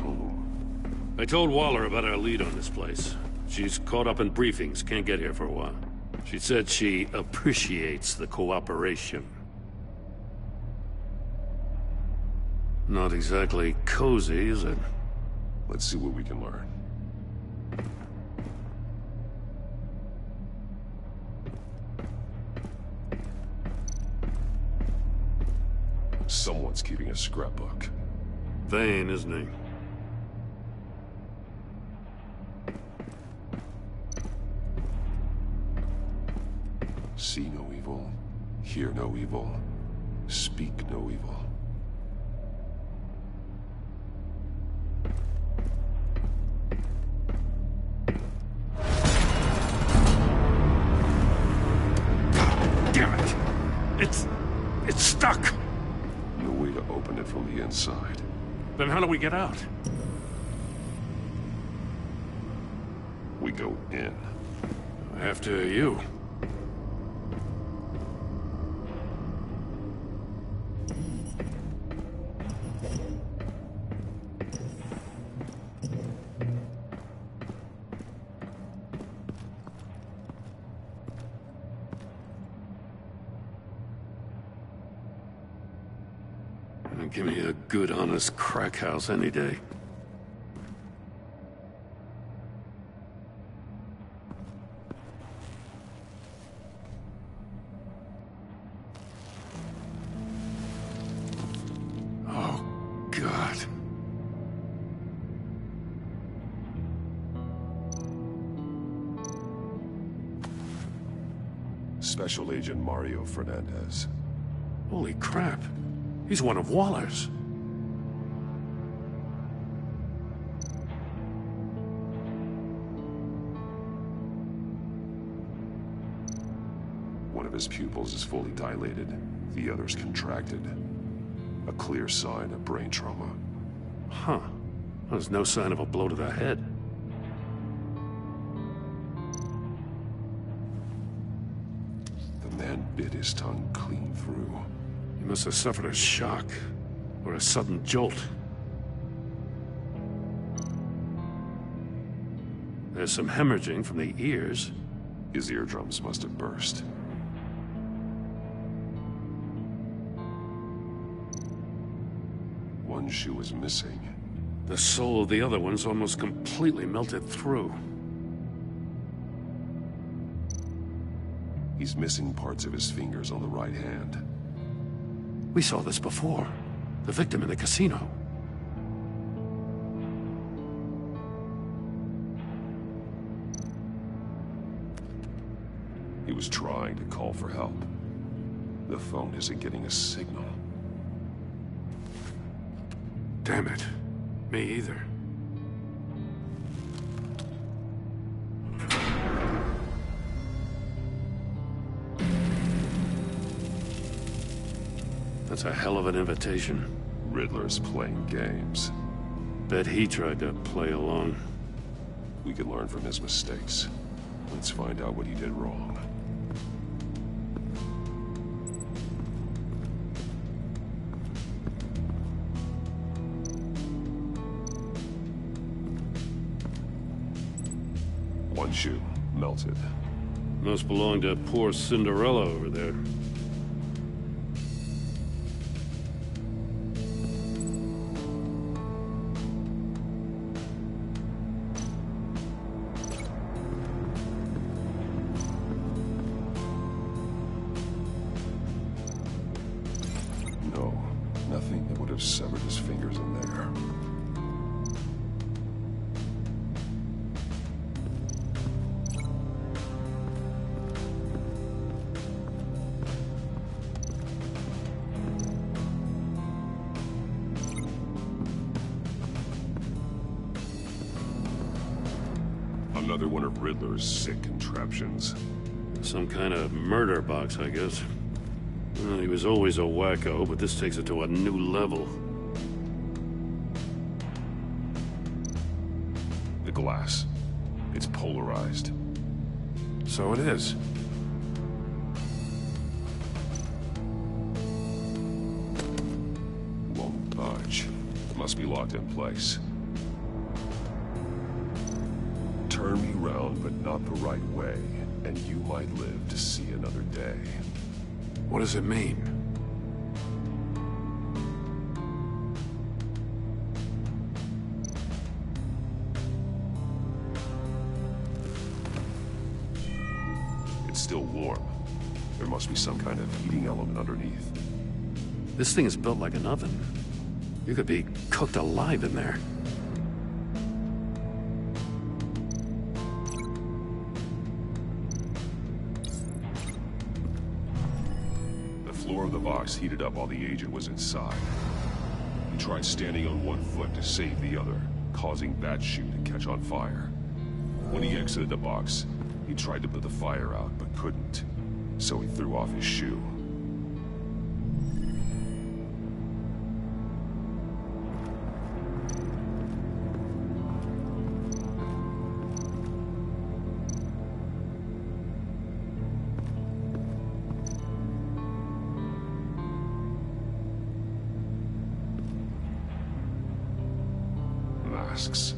Home. I told Waller about our lead on this place. She's caught up in briefings, can't get here for a while. She said she appreciates the cooperation. Not exactly cozy, is it? Let's see what we can learn. Someone's keeping a scrapbook. Vain, isn't he? See no evil, hear no evil, speak no evil. Damn it! It's stuck! No way to open it from the inside. Then how do we get out? We go in. After you. Give me a good, honest crack house any day. Oh, God. Special Agent Mario Fernandez. Holy crap. He's one of Waller's. One of his pupils is fully dilated. The other's contracted. A clear sign of brain trauma. Huh. There's no sign of a blow to the head. The man bit his tongue clean through. He must have suffered a shock, or a sudden jolt. There's some hemorrhaging from the ears. His eardrums must have burst. One shoe is missing. The sole of the other one's almost completely melted through. He's missing parts of his fingers on the right hand. We saw this before. The victim in the casino. He was trying to call for help. The phone isn't getting a signal. Damn it. Me either. That's a hell of an invitation. Riddler's playing games. Bet he tried to play along. We can learn from his mistakes. Let's find out what he did wrong. One shoe, melted. Must belong to poor Cinderella over there. No, nothing that would have severed his fingers in there. Another one of Riddler's sick contraptions. Some kind of murder box, I guess. Well, he was always a wacko, but this takes it to a new level. The glass. It's polarized. So it is. Won't budge. Must be locked in place. Turn me round, but not the right way, and you might live to see another day. What does it mean? It's still warm. There must be some kind of heating element underneath. This thing is built like an oven. You could be cooked alive in there. The floor of the box heated up while the agent was inside. He tried standing on one foot to save the other, causing that shoe to catch on fire. When he exited the box, he tried to put the fire out, but couldn't. So he threw off his shoe. masks.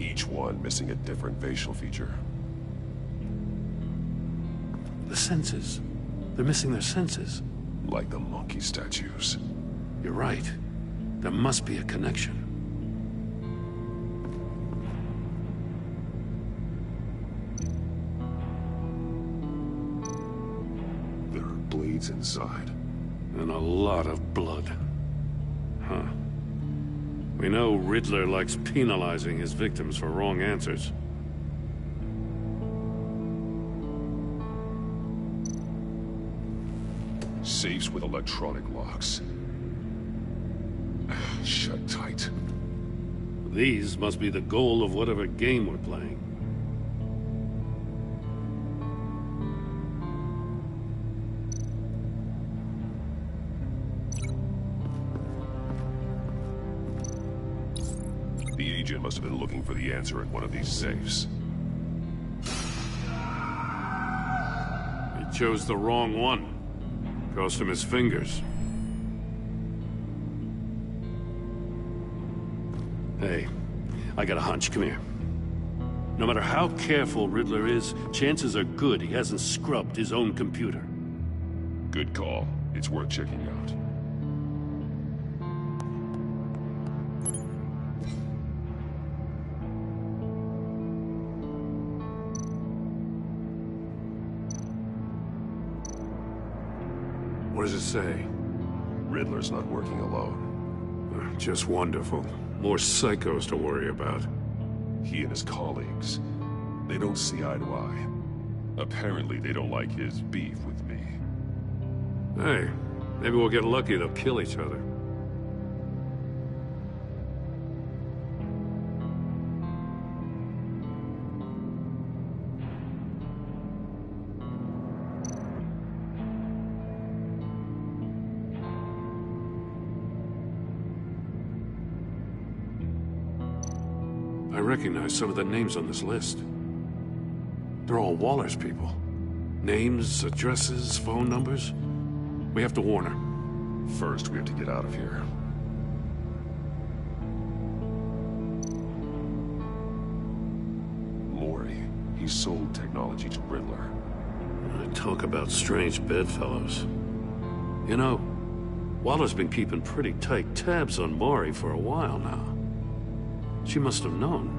Each one missing a different facial feature. The senses. They're missing their senses. Like the monkey statues. You're right. There must be a connection. There are blades inside. And a lot of blood. Huh. We know Riddler likes penalizing his victims for wrong answers. Safes with electronic locks. Shut tight. These must be the goal of whatever game we're playing. The agent must have been looking for the answer in one of these safes. He chose the wrong one. Cost him his fingers. Hey, I got a hunch. Come here. No matter how careful Riddler is, chances are good he hasn't scrubbed his own computer. Good call. It's worth checking out. What does it say? Riddler's not working alone. Just wonderful. More psychos to worry about. He and his colleagues, they don't see eye to eye. Apparently they don't like his beef with me. Hey, maybe we'll get lucky. They'll kill each other. I recognize some of the names on this list. They're all Waller's people. Names, addresses, phone numbers. We have to warn her. First, we have to get out of here. Mori, he sold technology to Riddler. Talk about strange bedfellows. You know, Waller's been keeping pretty tight tabs on Mori for a while now. She must have known.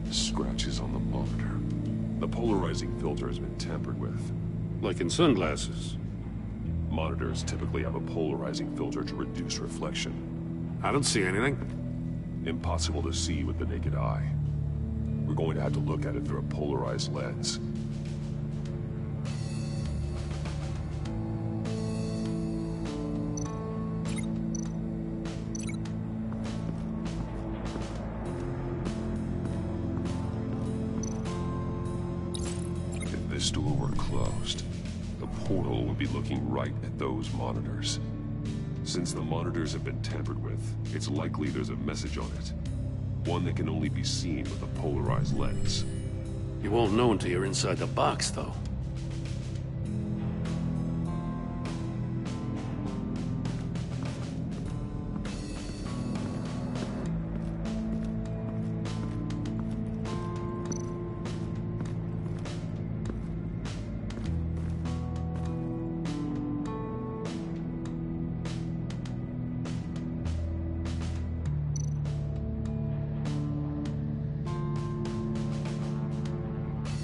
Scratches on the monitor. The polarizing filter has been tampered with. Like in sunglasses. Monitors typically have a polarizing filter to reduce reflection. I don't see anything. Impossible to see with the naked eye. We're going to have to look at it through a polarized lens. If this door were closed, the portal would be looking right at those monitors. Since the monitors have been tampered with, it's likely there's a message on it. One that can only be seen with a polarized lens. You won't know until you're inside the box, though.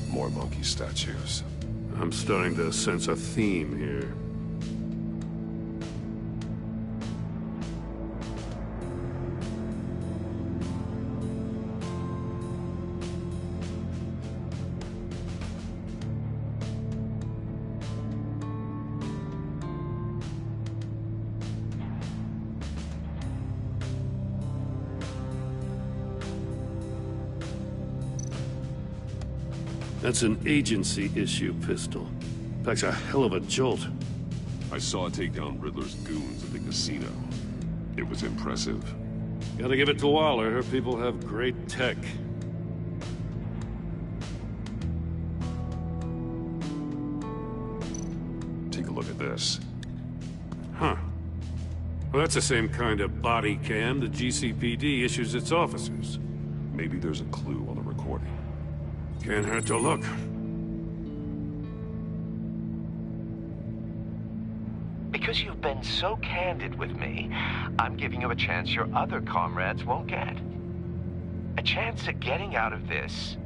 More monkey statues. I'm starting to sense a theme here. That's an agency issue pistol. Packs a hell of a jolt. I saw it take down Riddler's goons at the casino. It was impressive. Gotta give it to Waller. Her people have great tech. Take a look at this. Huh. Well, that's the same kind of body cam the GCPD issues its officers. Maybe there's a clue on the recording. Can't hurt to look. Because you've been so candid with me, I'm giving you a chance your other comrades won't get. A chance at getting out of this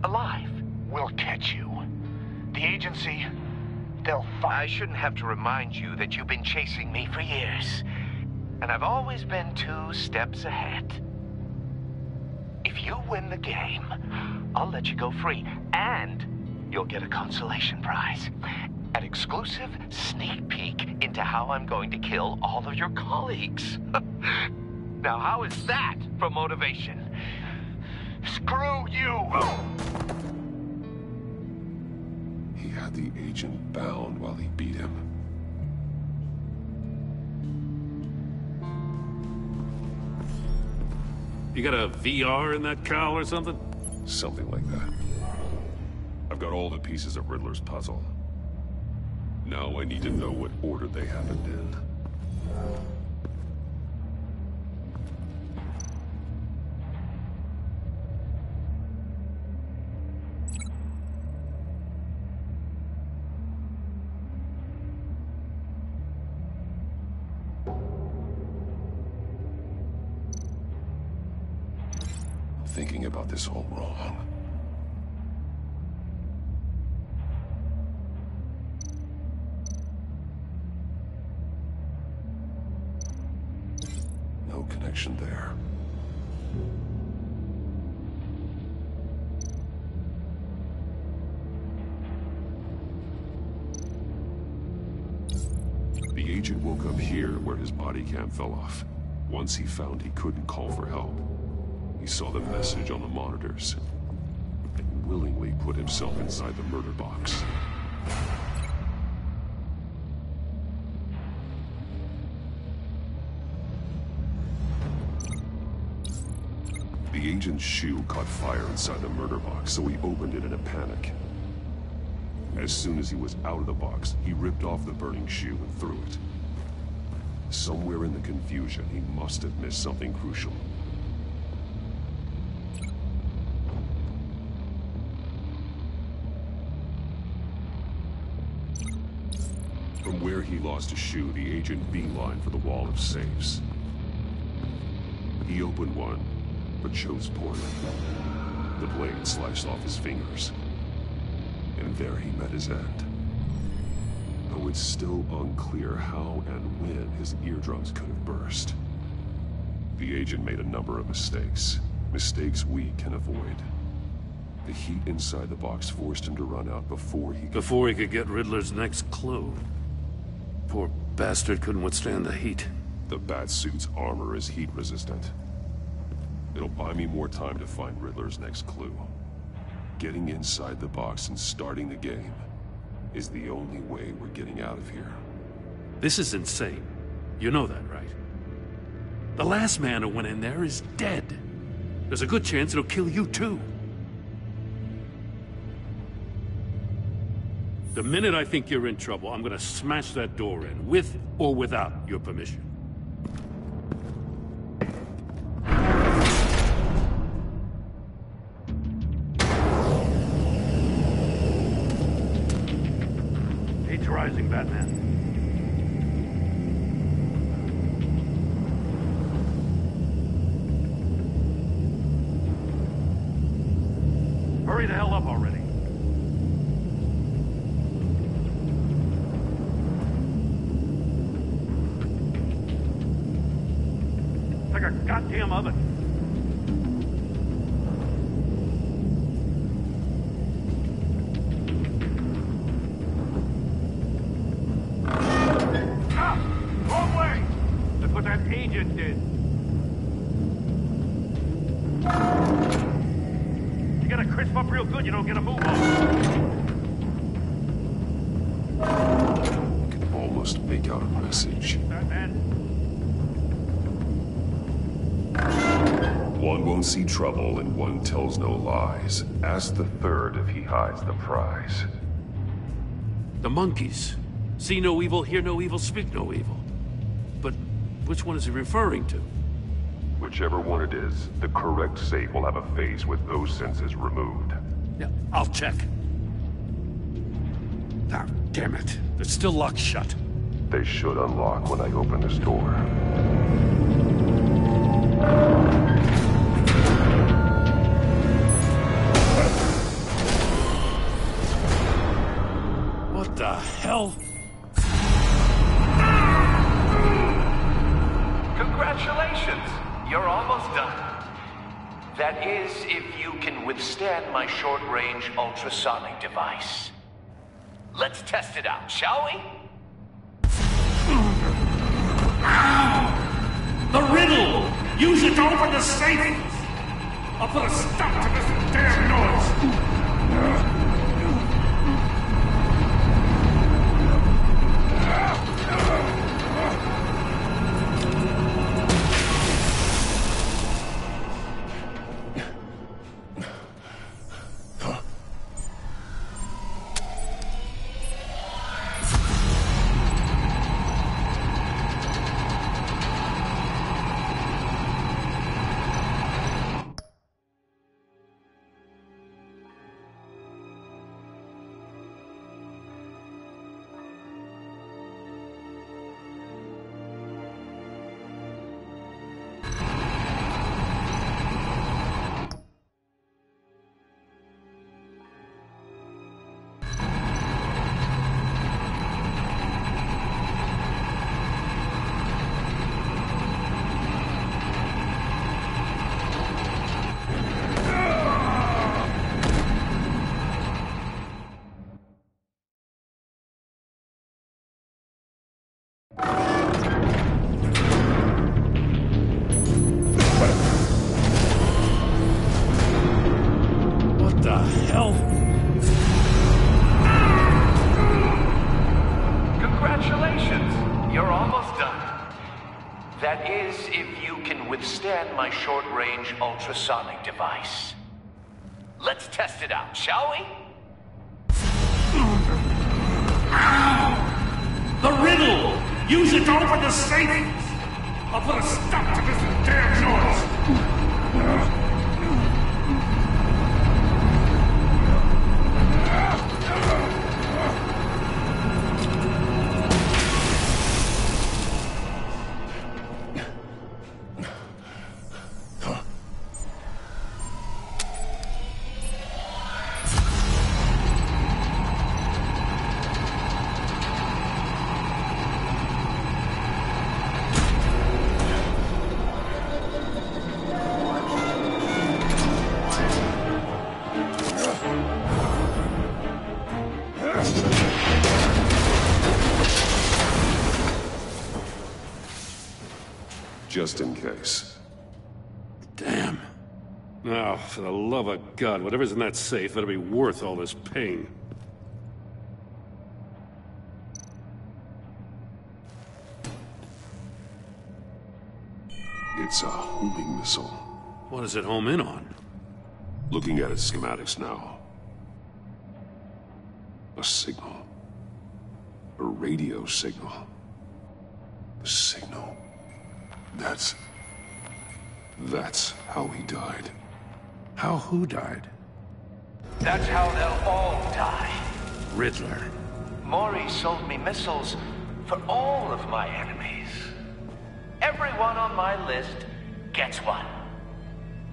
alive. We'll catch you. The agency, they'll find... I shouldn't have to remind you that you've been chasing me for years. And I've always been 2 steps ahead. If you win the game, I'll let you go free. And you'll get a consolation prize. An exclusive sneak peek into how I'm going to kill all of your colleagues. Now, how is that for motivation? Screw you! He had the agent bound while he beat him. You got a VR in that cowl or something? Something like that. I've got all the pieces of Riddler's puzzle. Now I need to know what order they happened in. I'm thinking about this all wrong. No connection there. The agent woke up here where his body cam fell off. Once he found he couldn't call for help, he saw the message on the monitors and willingly put himself inside the murder box. The agent's shoe caught fire inside the murder box, so he opened it in a panic. As soon as he was out of the box, he ripped off the burning shoe and threw it. Somewhere in the confusion, he must have missed something crucial. From where he lost a shoe, the agent beelined for the wall of safes. He opened one, but chose poorly. The blade sliced off his fingers. And there he met his end. Though it's still unclear how and when his eardrums could have burst. The agent made a number of mistakes. Mistakes we can avoid. The heat inside the box forced him to run out before he could get Riddler's next clue. Poor bastard couldn't withstand the heat. The Batsuit's armor is heat resistant. It'll buy me more time to find Riddler's next clue. Getting inside the box and starting the game is the only way we're getting out of here. This is insane. You know that, right? The last man who went in there is dead. There's a good chance it'll kill you too. The minute I think you're in trouble, I'm gonna smash that door in, with or without your permission. Rising, Batman. Hurry the hell up already. It's like a goddamn oven. Agent did. You gotta crisp up real good, you don't get a move on. I can almost make out a message. One won't see trouble and one tells no lies. Ask the third if he hides the prize. The monkeys. See no evil, hear no evil, speak no evil. But which one is he referring to? Whichever one it is, the correct safe will have a phase with those senses removed. Yeah, I'll check. Ah, damn it. They're still locked shut. They should unlock when I open this door. What the hell? Congratulations! You're almost done. That is, if you can withstand my short-range ultrasonic device. Let's test it out, shall we? The riddle! Use it to open the safe! I'll put a stop to this damn noise! That is, if you can withstand my short-range ultrasonic device. Let's test it out, shall we? The riddle! Use it to open the safe! I'll put a stop to this damn noise! Just in case. Damn. Now, for the love of God, whatever's in that safe better be worth all this pain. It's a homing missile. What does it home in on? Looking at its schematics now. A signal. A radio signal. A signal. That's how he died. How who died? That's how they'll all die. Riddler. Maury sold me missiles for all of my enemies. Everyone on my list gets one.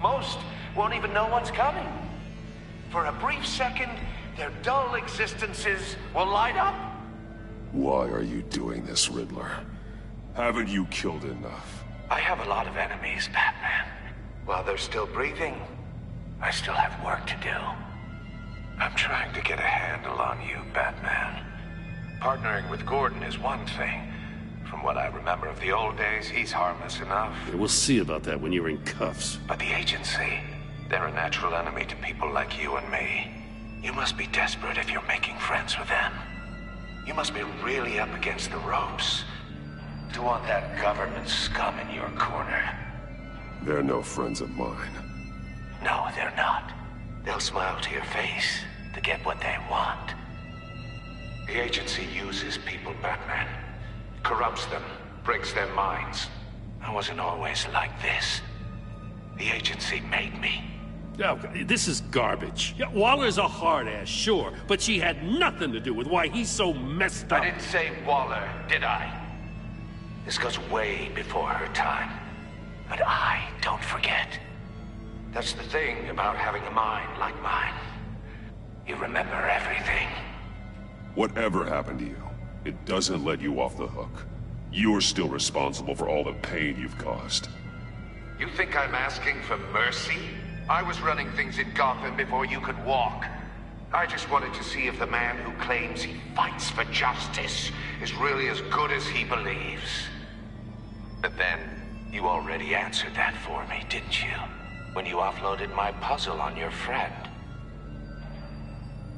Most won't even know what's coming. For a brief second, their dull existences will light up. Why are you doing this, Riddler? Haven't you killed enough? I have a lot of enemies, Batman. While they're still breathing, I still have work to do. I'm trying to get a handle on you, Batman. Partnering with Gordon is one thing. From what I remember of the old days, he's harmless enough. Yeah, we'll see about that when you're in cuffs. But the agency, they're a natural enemy to people like you and me. You must be desperate if you're making friends with them. You must be really up against the ropes to want that government scum in your corner. They're no friends of mine. No, they're not. They'll smile to your face to get what they want. The agency uses people, Batman. Corrupts them, breaks their minds. I wasn't always like this. The agency made me. Oh, this is garbage. Yeah, Waller's a hard-ass, sure, but she had nothing to do with why he's so messed up. I didn't say Waller, did I? This goes way before her time. But I don't forget. That's the thing about having a mind like mine. You remember everything. Whatever happened to you, it doesn't let you off the hook. You're still responsible for all the pain you've caused. You think I'm asking for mercy? I was running things in Gotham before you could walk. I just wanted to see if the man who claims he fights for justice is really as good as he believes. But then, you already answered that for me, didn't you? When you offloaded my puzzle on your friend.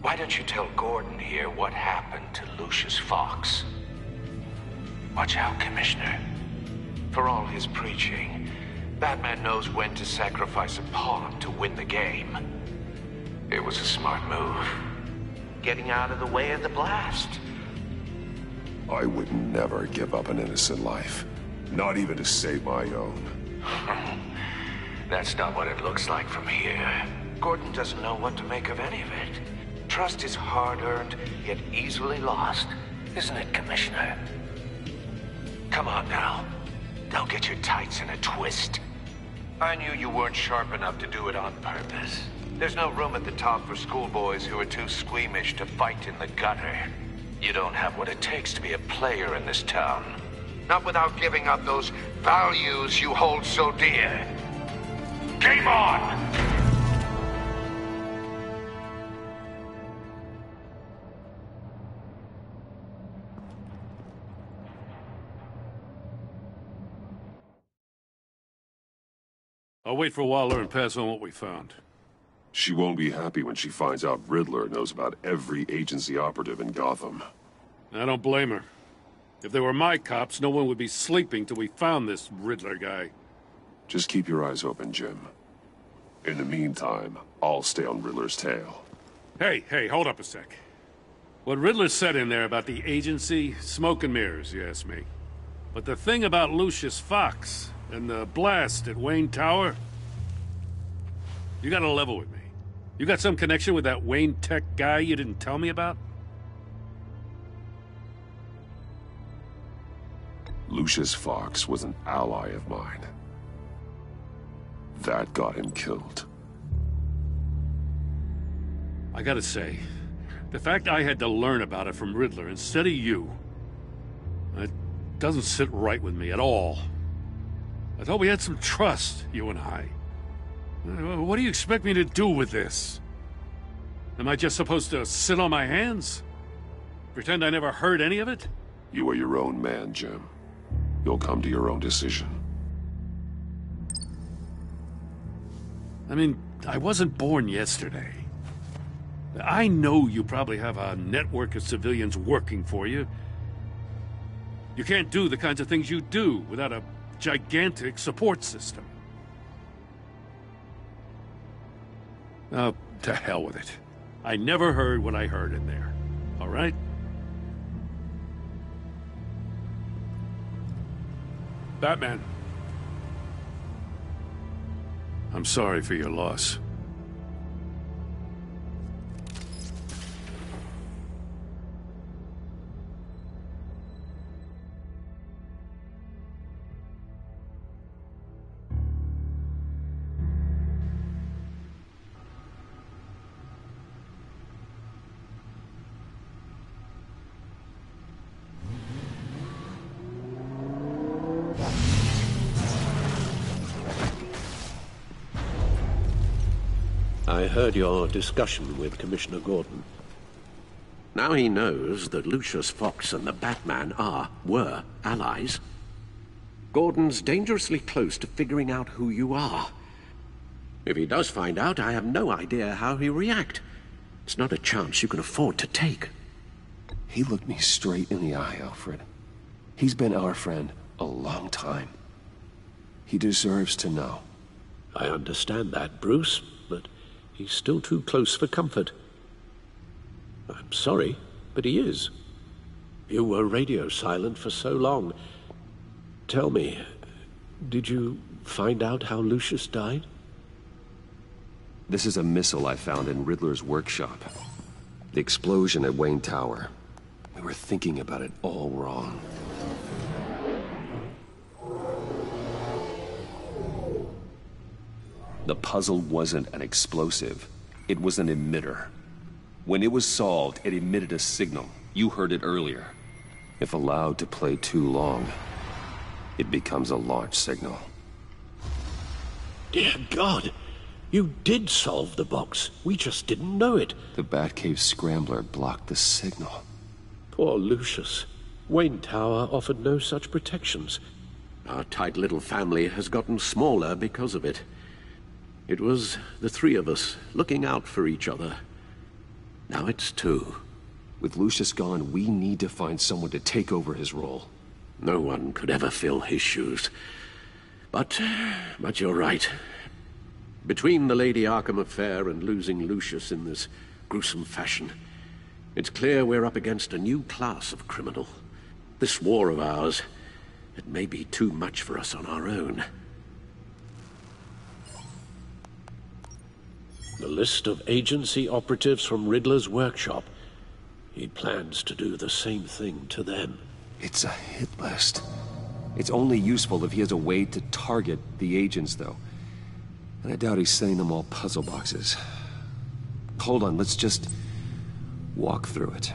Why don't you tell Gordon here what happened to Lucius Fox? Watch out, Commissioner. For all his preaching, Batman knows when to sacrifice a pawn to win the game. It was a smart move. Getting out of the way of the blast. I would never give up an innocent life. Not even to save my own. That's not what it looks like from here. Gordon doesn't know what to make of any of it. Trust is hard-earned, yet easily lost. Isn't it, Commissioner? Come on now. Don't get your tights in a twist. I knew you weren't sharp enough to do it on purpose. There's no room at the top for schoolboys who are too squeamish to fight in the gutter. You don't have what it takes to be a player in this town. Not without giving up those values you hold so dear. Game on! I'll wait for Waller and pass on what we found. She won't be happy when she finds out Riddler knows about every agency operative in Gotham. I don't blame her. If they were my cops, no one would be sleeping till we found this Riddler guy. Just keep your eyes open, Jim. In the meantime, I'll stay on Riddler's tail. Hey, hold up a sec. What Riddler said in there about the agency, smoke and mirrors, you ask me. But the thing about Lucius Fox and the blast at Wayne Tower, you gotta level with me. You got some connection with that Wayne Tech guy you didn't tell me about? Lucius Fox was an ally of mine. That got him killed. I gotta say, the fact I had to learn about it from Riddler instead of you, it doesn't sit right with me at all. I thought we had some trust, you and I. What do you expect me to do with this? Am I just supposed to sit on my hands? Pretend I never heard any of it? You are your own man, Jim. You'll come to your own decision. I mean, I wasn't born yesterday. I know you probably have a network of civilians working for you. You can't do the kinds of things you do without a gigantic support system. Oh, to hell with it. I never heard what I heard in there. All right? Batman. I'm sorry for your loss. I heard your discussion with Commissioner Gordon. Now he knows that Lucius Fox and the Batman were allies. Gordon's dangerously close to figuring out who you are. If he does find out, I have no idea how he'll react. It's not a chance you can afford to take. He looked me straight in the eye, Alfred. He's been our friend a long time. He deserves to know. I understand that, Bruce, but he's still too close for comfort. I'm sorry, but he is. You were radio silent for so long. Tell me, did you find out how Lucius died? This is a missile I found in Riddler's workshop. The explosion at Wayne Tower. We were thinking about it all wrong. The puzzle wasn't an explosive. It was an emitter. When it was solved, it emitted a signal. You heard it earlier. If allowed to play too long, it becomes a launch signal. Dear God! You did solve the box. We just didn't know it. The Batcave scrambler blocked the signal. Poor Lucius. Wayne Tower offered no such protections. Our tight little family has gotten smaller because of it. It was the three of us looking out for each other. Now it's two. With Lucius gone, we need to find someone to take over his role. No one could ever fill his shoes. But you're right. Between the Lady Arkham affair and losing Lucius in this gruesome fashion, it's clear we're up against a new class of criminal. This war of ours, it may be too much for us on our own. The list of agency operatives from Riddler's workshop. He plans to do the same thing to them. It's a hit list. It's only useful if he has a way to target the agents, though. And I doubt he's sending them all puzzle boxes. Hold on, let's just walk through it.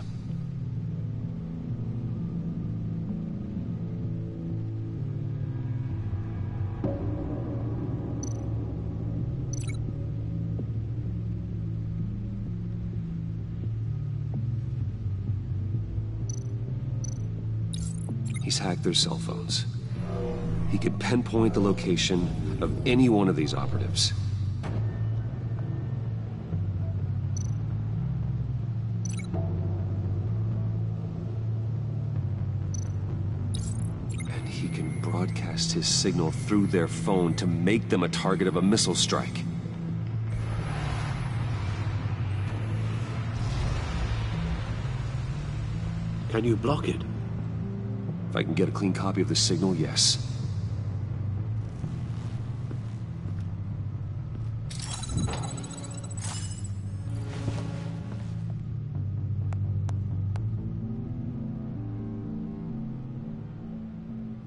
He's hacked their cell phones. He could pinpoint the location of any one of these operatives. And he can broadcast his signal through their phone to make them a target of a missile strike. Can you block it? If I can get a clean copy of the signal, yes.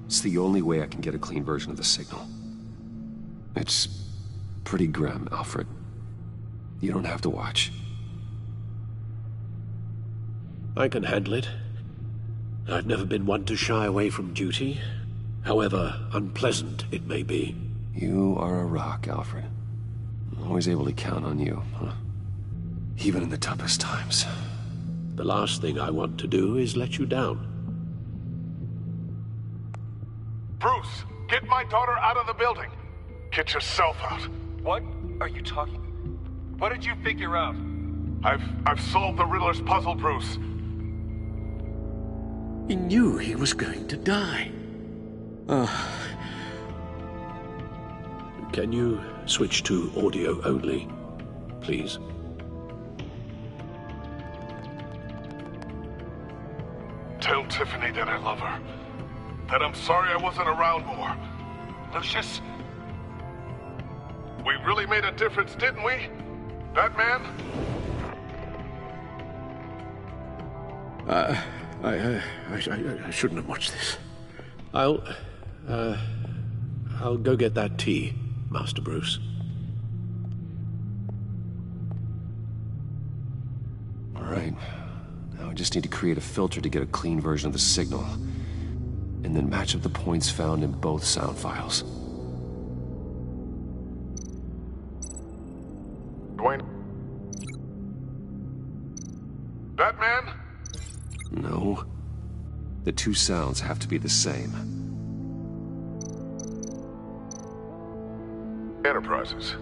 It's the only way I can get a clean version of the signal. It's pretty grim, Alfred. You don't have to watch. I can handle it. I've never been one to shy away from duty, however unpleasant it may be. You are a rock, Alfred. I'm always able to count on you, huh? Even in the toughest times. The last thing I want to do is let you down. Bruce, get my daughter out of the building. Get yourself out. What are you talking? What did you figure out? I've solved the Riddler's puzzle, Bruce. He knew he was going to die. Can you switch to audio only, please? Tell Tiffany that I love her. That I'm sorry I wasn't around more. Lucius? We really made a difference, didn't we? Batman? I shouldn't have watched this. I'll go get that tea, Master Bruce. All right. Now I just need to create a filter to get a clean version of the signal. And then match up the points found in both sound files. Dwayne? Batman? No. The two sounds have to be the same. Enterprises.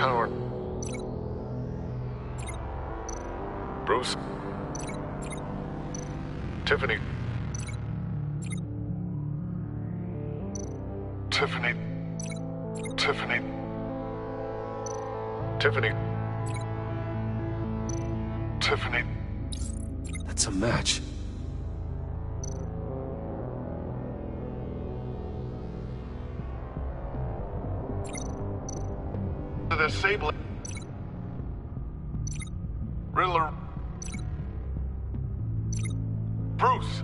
Tower. Bruce. Tiffany. Tiffany. Tiffany. Tiffany. Tiffany. That's a match. The Sable. Riddler. Bruce.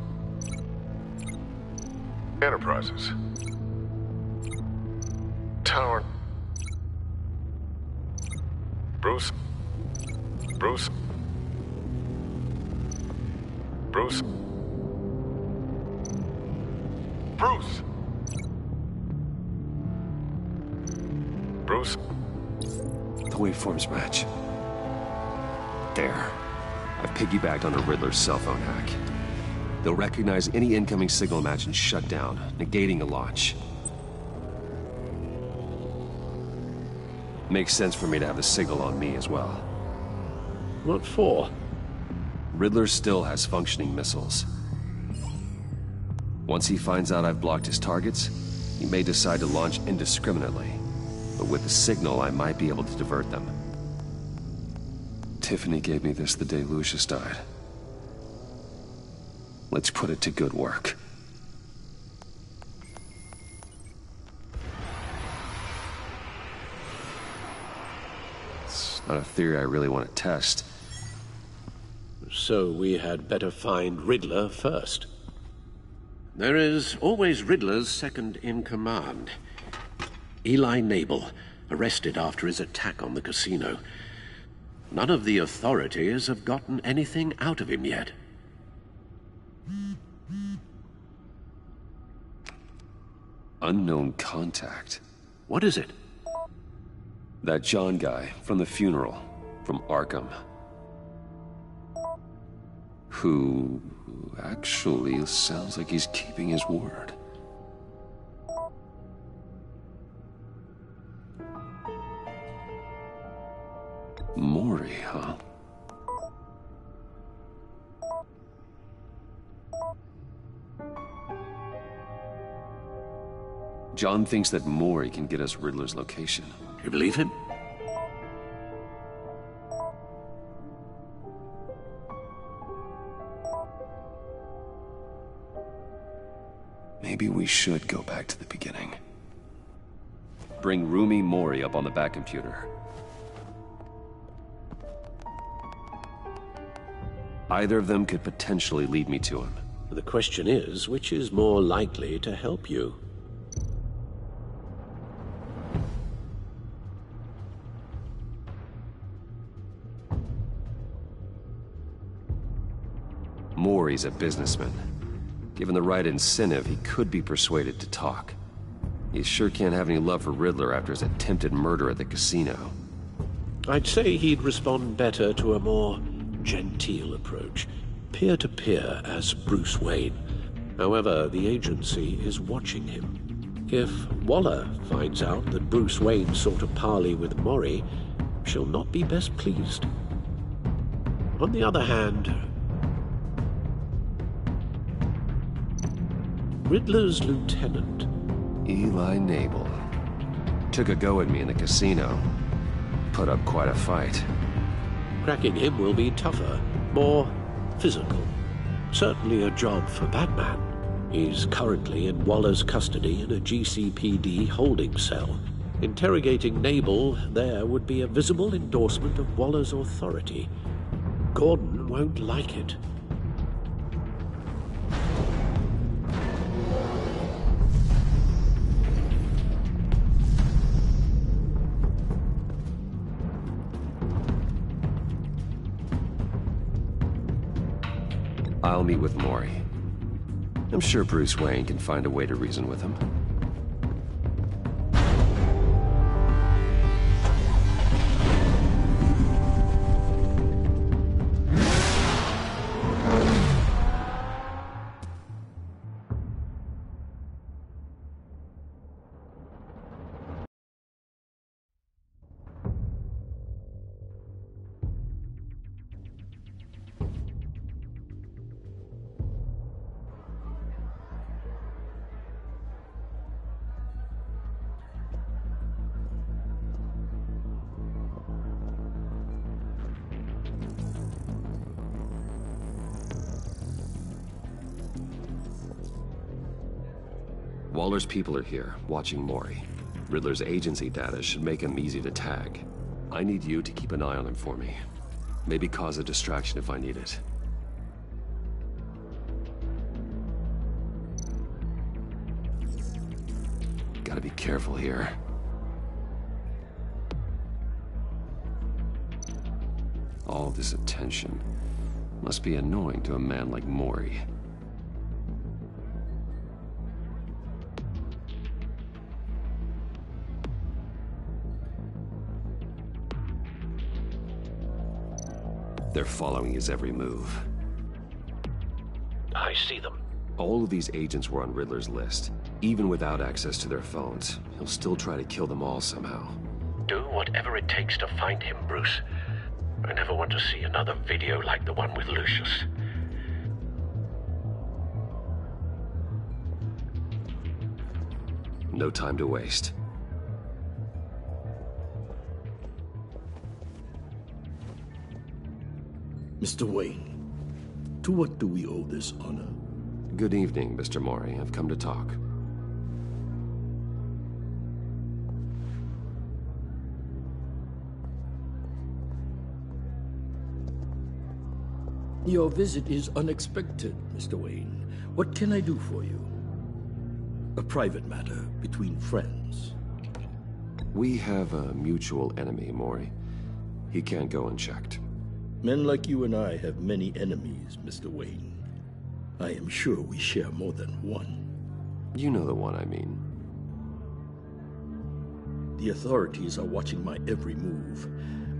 Enterprises. Tower. Bruce. Bruce. Bruce. Bruce. Bruce. The waveforms match. There. I've piggybacked on a Riddler's cell phone hack. They'll recognize any incoming signal match and shut down, negating a launch. Makes sense for me to have the signal on me as well. What for? Riddler still has functioning missiles. Once he finds out I've blocked his targets, he may decide to launch indiscriminately. But with the signal, I might be able to divert them. Tiffany gave me this the day Lucius died. Let's put it to good work. It's not a theory I really want to test. So we had better find Riddler first. There is always Riddler's second in command. Eli Nabel, arrested after his attack on the casino. None of the authorities have gotten anything out of him yet. Unknown contact. What is it? That John guy from the funeral, from Arkham. Who actually sounds like he's keeping his word. Mori, huh? John thinks that Mori can get us Riddler's location. You believe him? Maybe we should go back to the beginning. Bring Rumi Mori up on the back computer. Either of them could potentially lead me to him. The question is, which is more likely to help you? Mori's a businessman. Given the right incentive, he could be persuaded to talk. He sure can't have any love for Riddler after his attempted murder at the casino. I'd say he'd respond better to a more genteel approach, peer-to-peer as Bruce Wayne. However, the agency is watching him. If Waller finds out that Bruce Wayne sought a parley with Mori, she'll not be best pleased. On the other hand, Riddler's lieutenant, Eli Nabel, took a go at me in the casino. Put up quite a fight. Cracking him will be tougher, more physical. Certainly a job for Batman. He's currently in Waller's custody in a GCPD holding cell. Interrogating Nabel there would be a visible endorsement of Waller's authority. Gordon won't like it. I'll meet with Mori. I'm sure Bruce Wayne can find a way to reason with him. Waller's people are here, watching Mori. Riddler's agency data should make him easy to tag. I need you to keep an eye on him for me. Maybe cause a distraction if I need it. Gotta be careful here. All this attention must be annoying to a man like Mori. They're following his every move. I see them. All of these agents were on Riddler's list. Even without access to their phones, he'll still try to kill them all somehow. Do whatever it takes to find him, Bruce. I never want to see another video like the one with Lucius. No time to waste. Mr. Wayne, to what do we owe this honor? Good evening, Mr. Mori. I've come to talk. Your visit is unexpected, Mr. Wayne. What can I do for you? A private matter between friends. We have a mutual enemy, Mori. He can't go unchecked. Men like you and I have many enemies, Mr. Wayne. I am sure we share more than one. You know the one I mean. The authorities are watching my every move.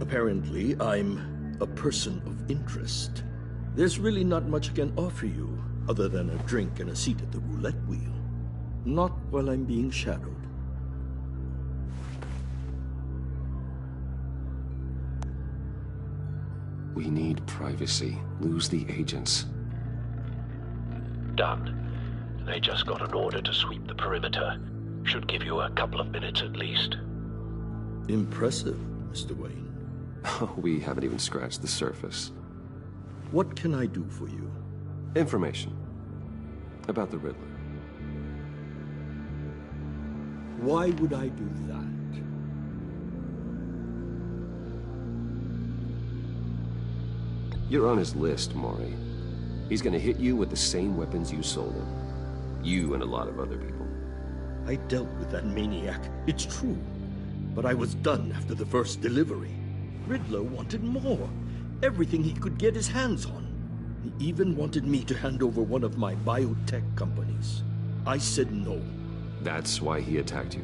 Apparently, I'm a person of interest. There's really not much I can offer you, other than a drink and a seat at the roulette wheel. Not while I'm being shadowed. We need privacy. Lose the agents. Done. They just got an order to sweep the perimeter. Should give you a couple of minutes at least. Impressive, Mr. Wayne. We haven't even scratched the surface. What can I do for you? Information. About the Riddler. Why would I do that? You're on his list, Mori. He's gonna hit you with the same weapons you sold him. You and a lot of other people. I dealt with that maniac, it's true. But I was done after the first delivery. Riddler wanted more. Everything he could get his hands on. He even wanted me to hand over one of my biotech companies. I said no. That's why he attacked you?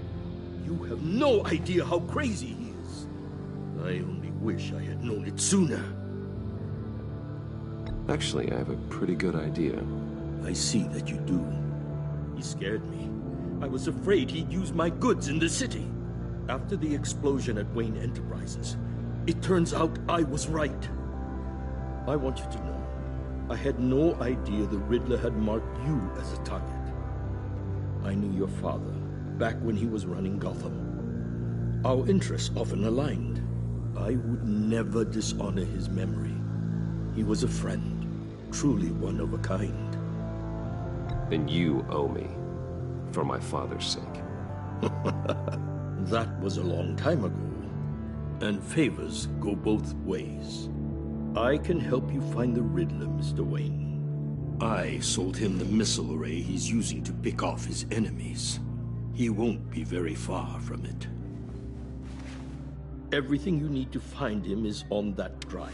You have no idea how crazy he is. I only wish I had known it sooner. Actually, I have a pretty good idea. I see that you do. He scared me. I was afraid he'd use my goods in the city. After the explosion at Wayne Enterprises, it turns out I was right. I want you to know, I had no idea the Riddler had marked you as a target. I knew your father, back when he was running Gotham. Our interests often aligned. I would never dishonor his memory. He was a friend, truly one of a kind. Then you owe me, for my father's sake. That was a long time ago. And favors go both ways. I can help you find the Riddler, Mr. Wayne. I sold him the missile array he's using to pick off his enemies. He won't be very far from it. Everything you need to find him is on that drive.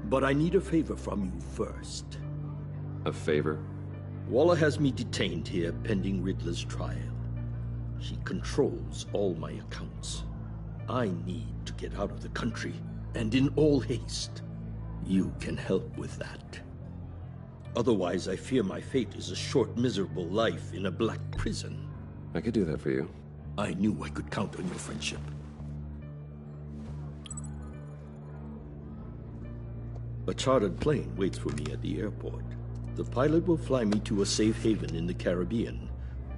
But I need a favor from you first. A favor? Waller has me detained here pending Riddler's trial. She controls all my accounts. I need to get out of the country, and in all haste. You can help with that. Otherwise, I fear my fate is a short, miserable life in a black prison. I could do that for you. I knew I could count on your friendship. A chartered plane waits for me at the airport. The pilot will fly me to a safe haven in the Caribbean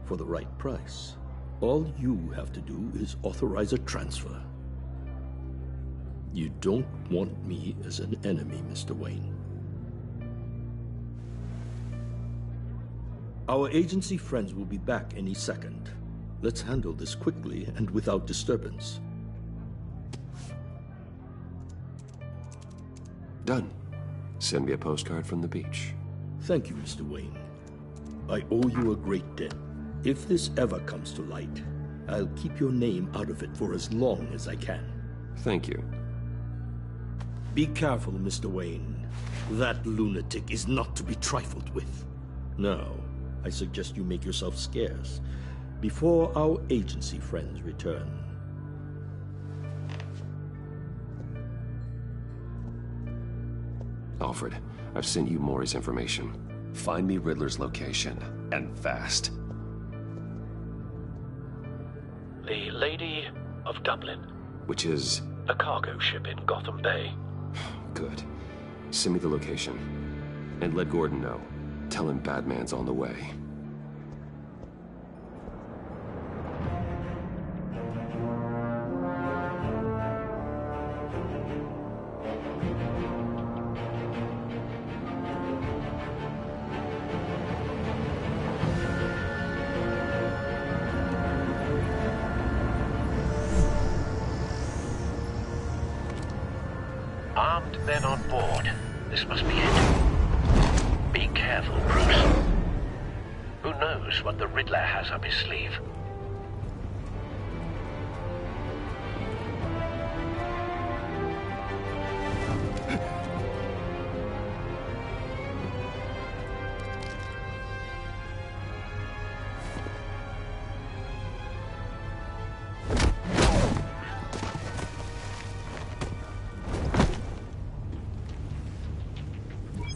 for the right price. All you have to do is authorize a transfer. You don't want me as an enemy, Mr. Wayne. Our agency friends will be back any second. Let's handle this quickly and without disturbance. Done. Send me a postcard from the beach. Thank you, Mr. Wayne. I owe you a great debt. If this ever comes to light, I'll keep your name out of it for as long as I can. Thank you. Be careful, Mr. Wayne. That lunatic is not to be trifled with. Now, I suggest you make yourself scarce before our agency friends return. Alfred, I've sent you Maury's information. Find me Riddler's location, and fast. The Lady of Dublin. Which is? A cargo ship in Gotham Bay. Good. Send me the location. And let Gordon know. Tell him Batman's on the way. Armed men on board. This must be it. Be careful, Bruce. Who knows what the Riddler has up his sleeve?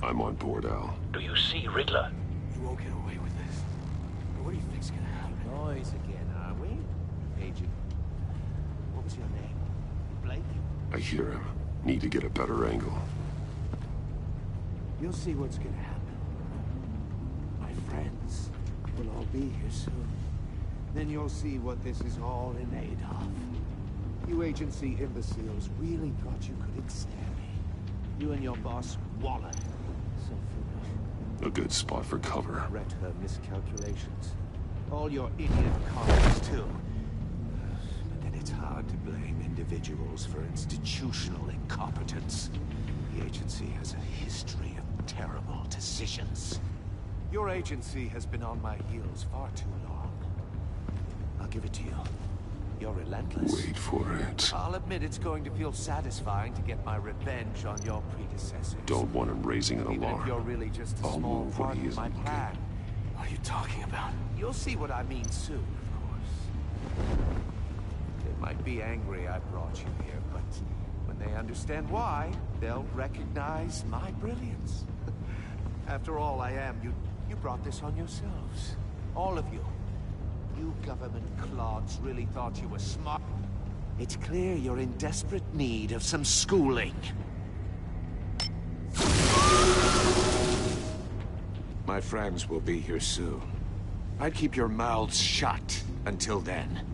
I'm on board, Al. Do you see Riddler? You won't get away with this. What do you think's gonna happen? Noise again, are we? Agent, what was your name? Blake? I hear him. Need to get a better angle. You'll see what's gonna happen. My friends will all be here soon. Then you'll see what this is all in aid of. You agency imbeciles really thought you could ensnare me. You and your boss, Waller. So foolish. A good spot for cover. Regret her miscalculations. All your idiot colleagues, too. But then it's hard to blame individuals for institutional incompetence. The agency has a history of terrible decisions. Your agency has been on my heels far too long. I'll give it to you. You're relentless. Wait for it. I'll admit it's going to feel satisfying to get my revenge on your predecessors. Don't want him raising an Even alarm. if you're really just a I'll small move when part he of isn't my looking. plan. What are you talking about? You'll see what I mean soon, of course. They might be angry I brought you here, but when they understand why, they'll recognize my brilliance. After all, you brought this on yourselves. All of you. You government clods really thought you were smart. It's clear you're in desperate need of some schooling. My friends will be here soon. I'd keep your mouths shut until then.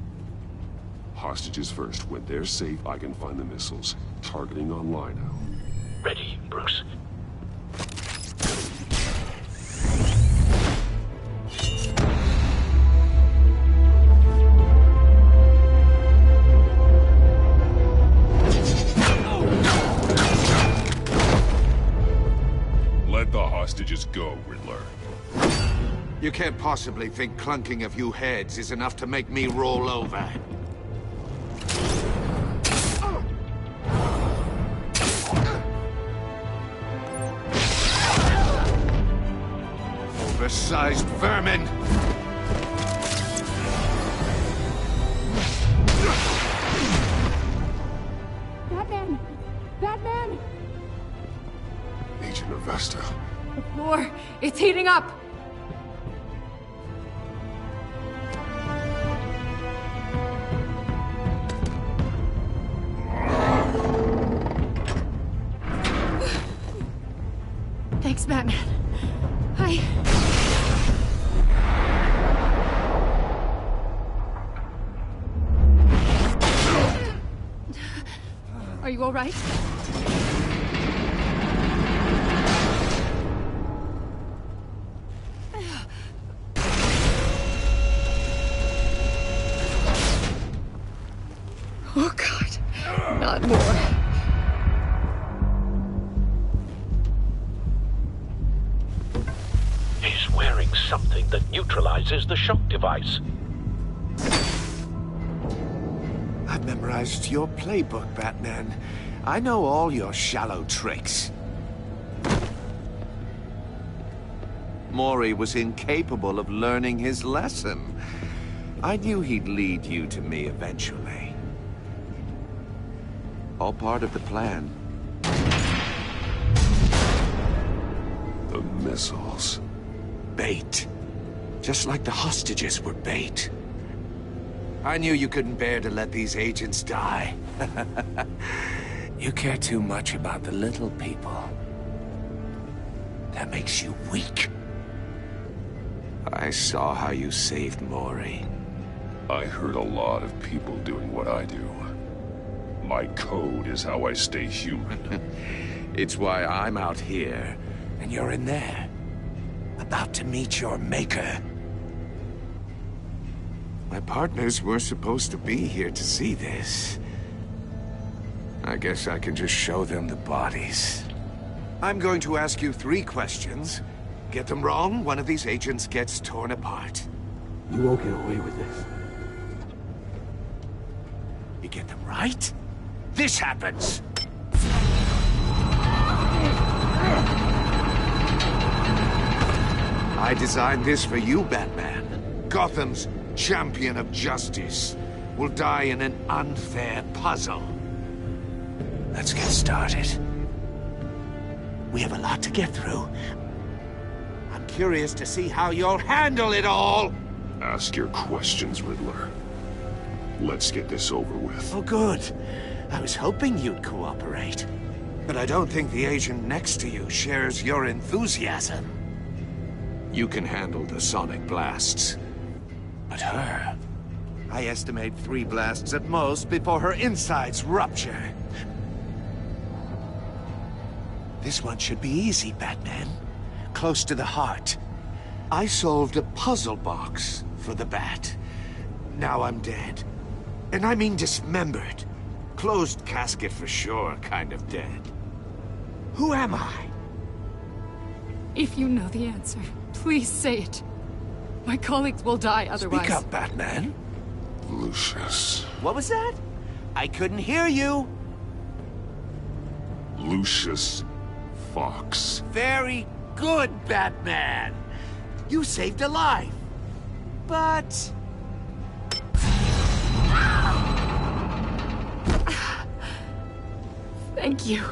Hostages first. When they're safe, I can find the missiles. Targeting online now. Ready, Bruce. Let the hostages go, Riddler. You can't possibly think clunking a few heads is enough to make me roll over. Oversized vermin! Batman! Batman! Agent Avesta. The floor, it's heating up! Thanks, Batman. Are you all right? neutralizes the shock device. I've memorized your playbook, Batman. I know all your shallow tricks. Mori was incapable of learning his lesson. I knew he'd lead you to me eventually. All part of the plan. The missiles. Bait. Just like the hostages were bait. I knew you couldn't bear to let these agents die. You care too much about the little people. That makes you weak. I saw how you saved Mori. I heard a lot of people doing what I do. My code is how I stay human. It's why I'm out here, and you're in there. About to meet your maker. My partners were supposed to be here to see this. I guess I can just show them the bodies. I'm going to ask you 3 questions. Get them wrong, one of these agents gets torn apart. You won't get away with this. You get them right, this happens! I designed this for you, Batman. Gotham's champion of justice will die in an unfair puzzle. Let's get started. We have a lot to get through. I'm curious to see how you'll handle it all! Ask your questions, Riddler. Let's get this over with. Oh, good. I was hoping you'd cooperate. But I don't think the agent next to you shares your enthusiasm. You can handle the sonic blasts. But her... I estimate 3 blasts at most before her insides rupture. This one should be easy, Batman. Close to the heart. I solved a puzzle box for the Bat. Now I'm dead. And I mean dismembered. Closed casket for sure, kind of dead. Who am I? If you know the answer, please say it. My colleagues will die otherwise. Speak up, Batman. Lucius. What was that? I couldn't hear you. Lucius Fox. Very good, Batman. You saved a life. But... Thank you.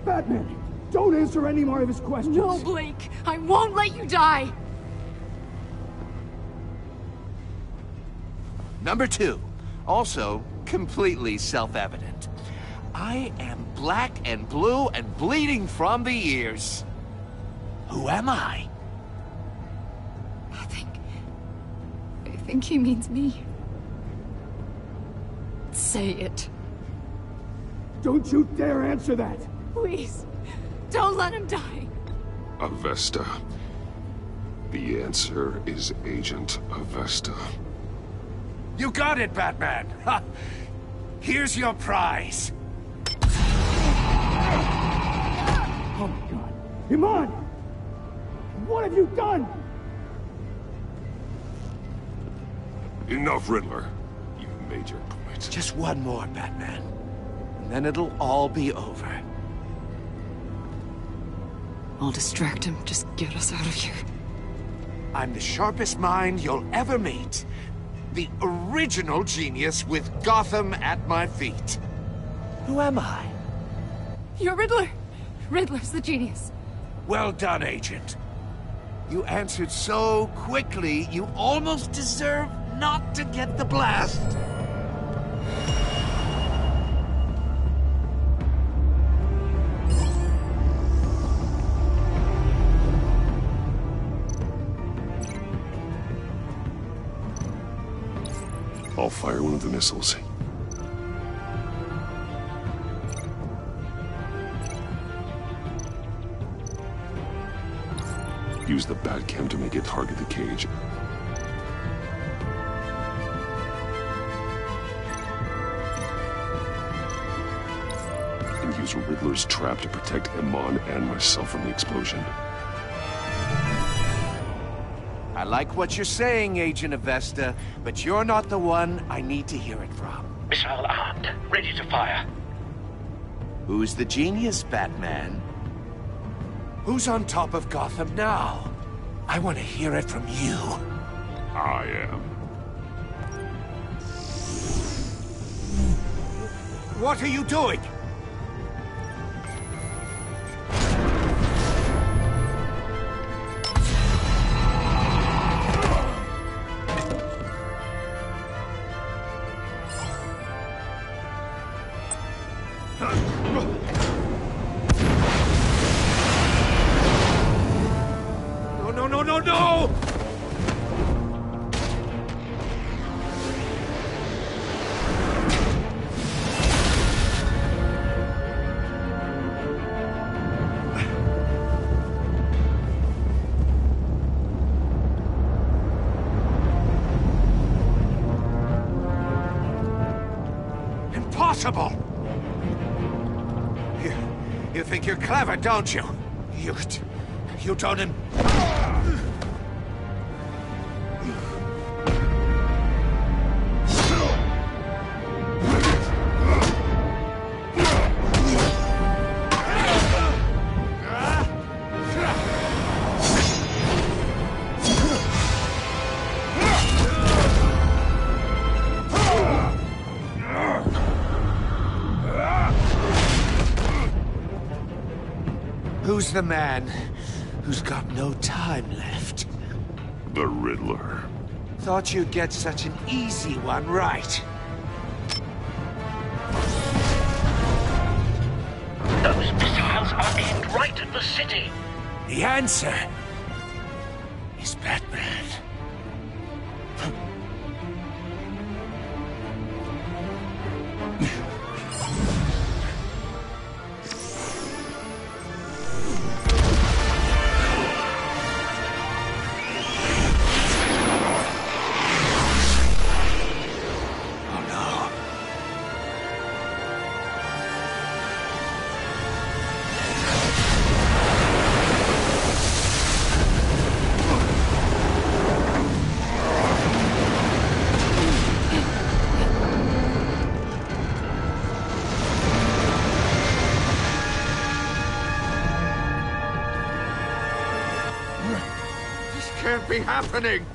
Batman, don't answer any more of his questions. No, Blake. I won't let you die. Number 2. Also, completely self-evident. I am black and blue and bleeding from the ears. Who am I? I think he means me. Say it. Don't you dare answer that! Please, don't let him die. Avesta. The answer is Agent Avesta. You got it, Batman! Ha. Here's your prize. Oh my God. Iman! What have you done? Enough, Riddler. You've made your point. Just one more, Batman. And then it'll all be over. I'll distract him. Just get us out of here. I'm the sharpest mind you'll ever meet. The original genius with Gotham at my feet. Who am I? You're Riddler. Riddler's the genius. Well done, Agent. You answered so quickly, you almost deserve not to get the blast. I'll fire one of the missiles. Use the Batcam to make it target the cage. And use Riddler's trap to protect Iman and myself from the explosion. I like what you're saying, Agent Avesta, but you're not the one I need to hear it from. Missile armed, ready to fire. Who's the genius, Batman? Who's on top of Gotham now? I want to hear it from you. I am. What are you doing? No! Impossible! You think you're clever, don't you? You don't... Who's the man who's got no time left? The Riddler. Thought you'd get such an easy one right. Those missiles are aimed right at the city. The answer is Batman. Can't be happening!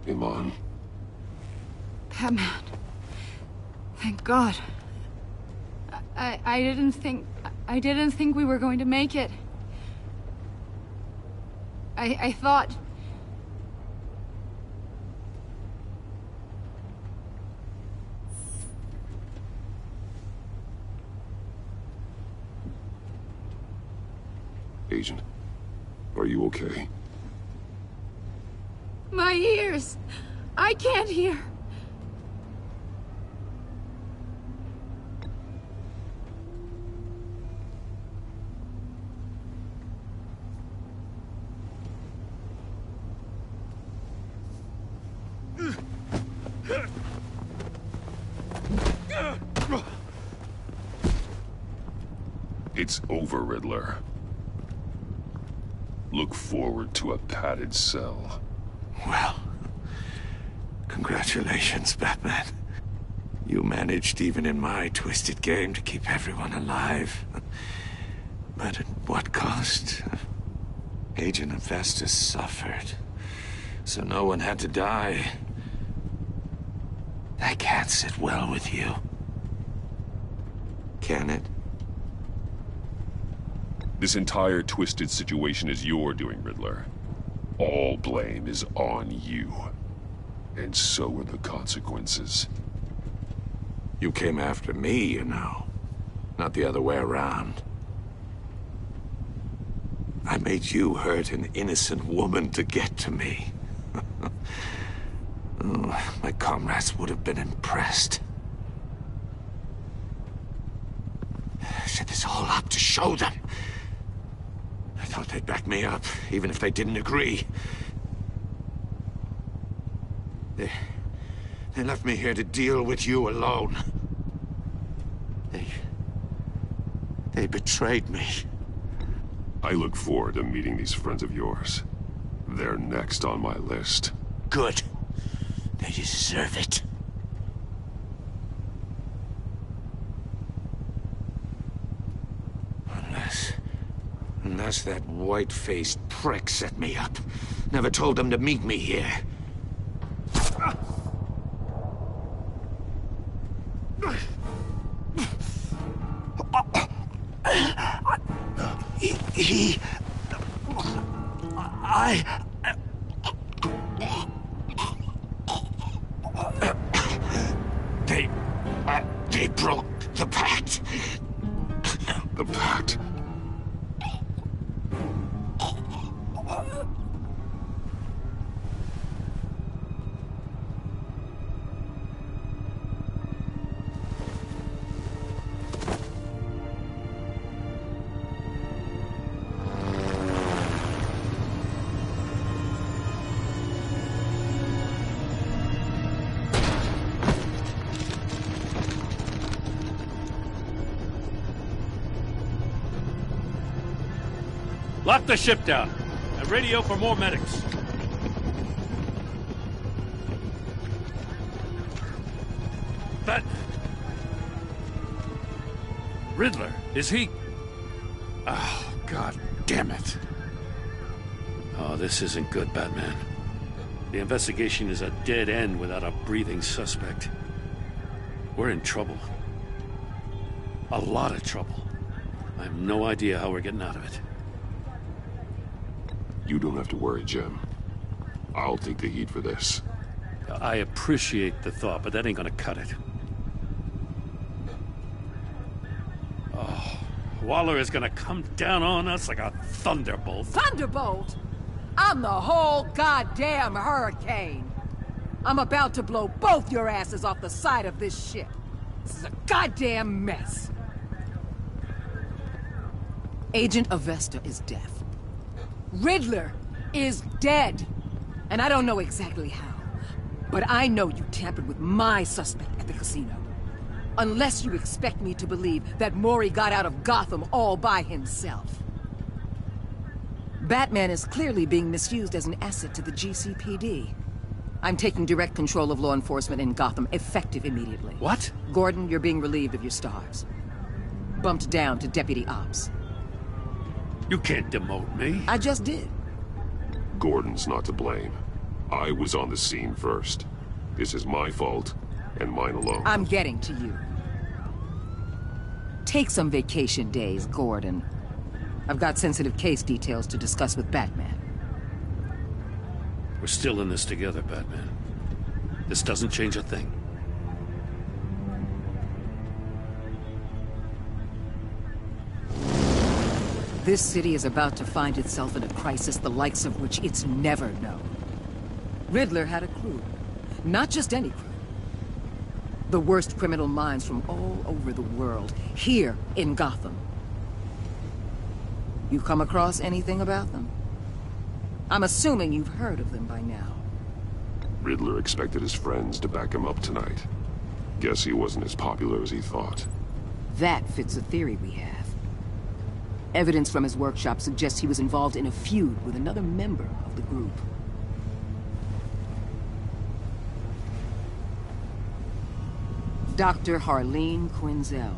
Iman. Batman. Thank God. I didn't think we were going to make it. I thought... Agent, are you okay? My ears! I can't hear! It's over, Riddler. Look forward to a padded cell. Well, congratulations, Batman. You managed, even in my twisted game, to keep everyone alive. But at what cost? Agent Avesta suffered, so no one had to die. That can't sit well with you. Can it? This entire twisted situation is your doing, Riddler. All blame is on you. And so are the consequences. You came after me, you know. Not the other way around. I made you hurt an innocent woman to get to me. Oh, my comrades would have been impressed. I set this all up to show them. I thought they'd back me up, even if they didn't agree. They left me here to deal with you alone. They betrayed me. I look forward to meeting these friends of yours. They're next on my list. Good. They deserve it. Unless that white-faced prick set me up. Never told them to meet me here. They broke the pact. The pact? Lock the ship down and radio for more medics. That... Riddler, is he... Oh, God damn it. Oh, this isn't good, Batman. The investigation is a dead end without a breathing suspect. We're in trouble. A lot of trouble. I have no idea how we're getting out of it. You don't have to worry, Jim. I'll take the heat for this. I appreciate the thought, but that ain't gonna cut it. Oh, Waller is gonna come down on us like a thunderbolt. Thunderbolt? I'm the whole goddamn hurricane. I'm about to blow both your asses off the side of this ship. This is a goddamn mess. Agent Avesta is deaf. Riddler is dead. And I don't know exactly how. But I know you tampered with my suspect at the casino. Unless you expect me to believe that Mori got out of Gotham all by himself. Batman is clearly being misused as an asset to the GCPD. I'm taking direct control of law enforcement in Gotham, effective immediately. What? Gordon, you're being relieved of your stars. Bumped down to Deputy Ops. You can't demote me. I just did. Gordon's not to blame. I was on the scene first. This is my fault, and mine alone. I'm getting to you. Take some vacation days, Gordon. I've got sensitive case details to discuss with Batman. We're still in this together, Batman. This doesn't change a thing. This city is about to find itself in a crisis the likes of which it's never known. Riddler had a crew. Not just any crew. The worst criminal minds from all over the world, here in Gotham. You come across anything about them? I'm assuming you've heard of them by now. Riddler expected his friends to back him up tonight. Guess he wasn't as popular as he thought. That fits a theory we have. Evidence from his workshop suggests he was involved in a feud with another member of the group. Dr. Harleen Quinzel,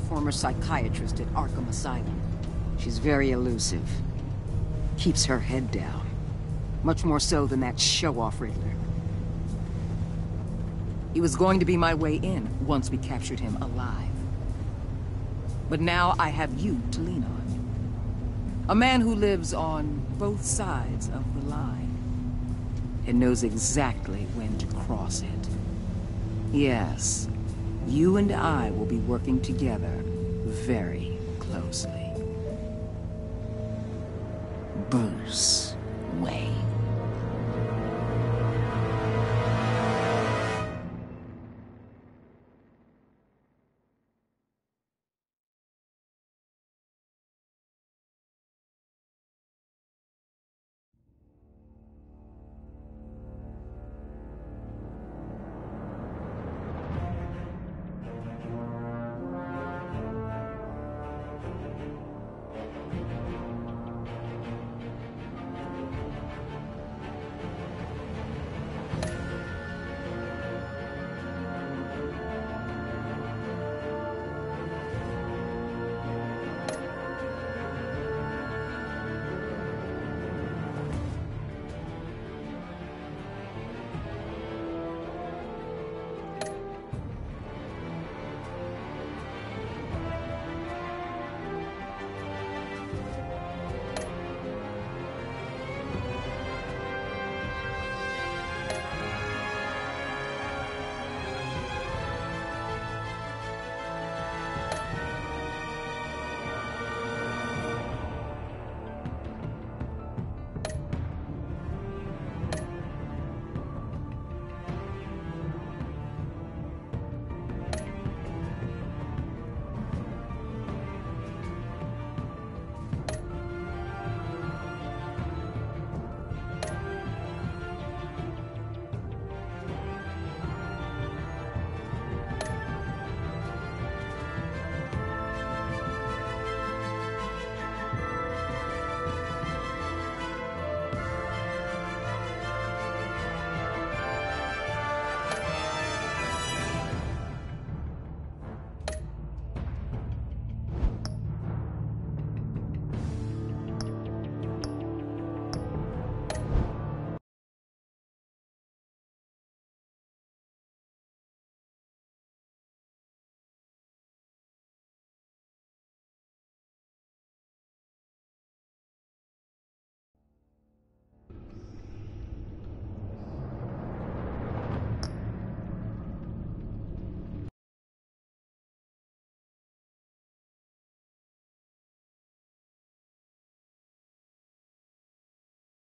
former psychiatrist at Arkham Asylum. She's very elusive. Keeps her head down. Much more so than that show-off Riddler. He was going to be my way in once we captured him alive. But now I have you to lean on. A man who lives on both sides of the line. And knows exactly when to cross it. Yes, you and I will be working together very closely. Bruce Wayne.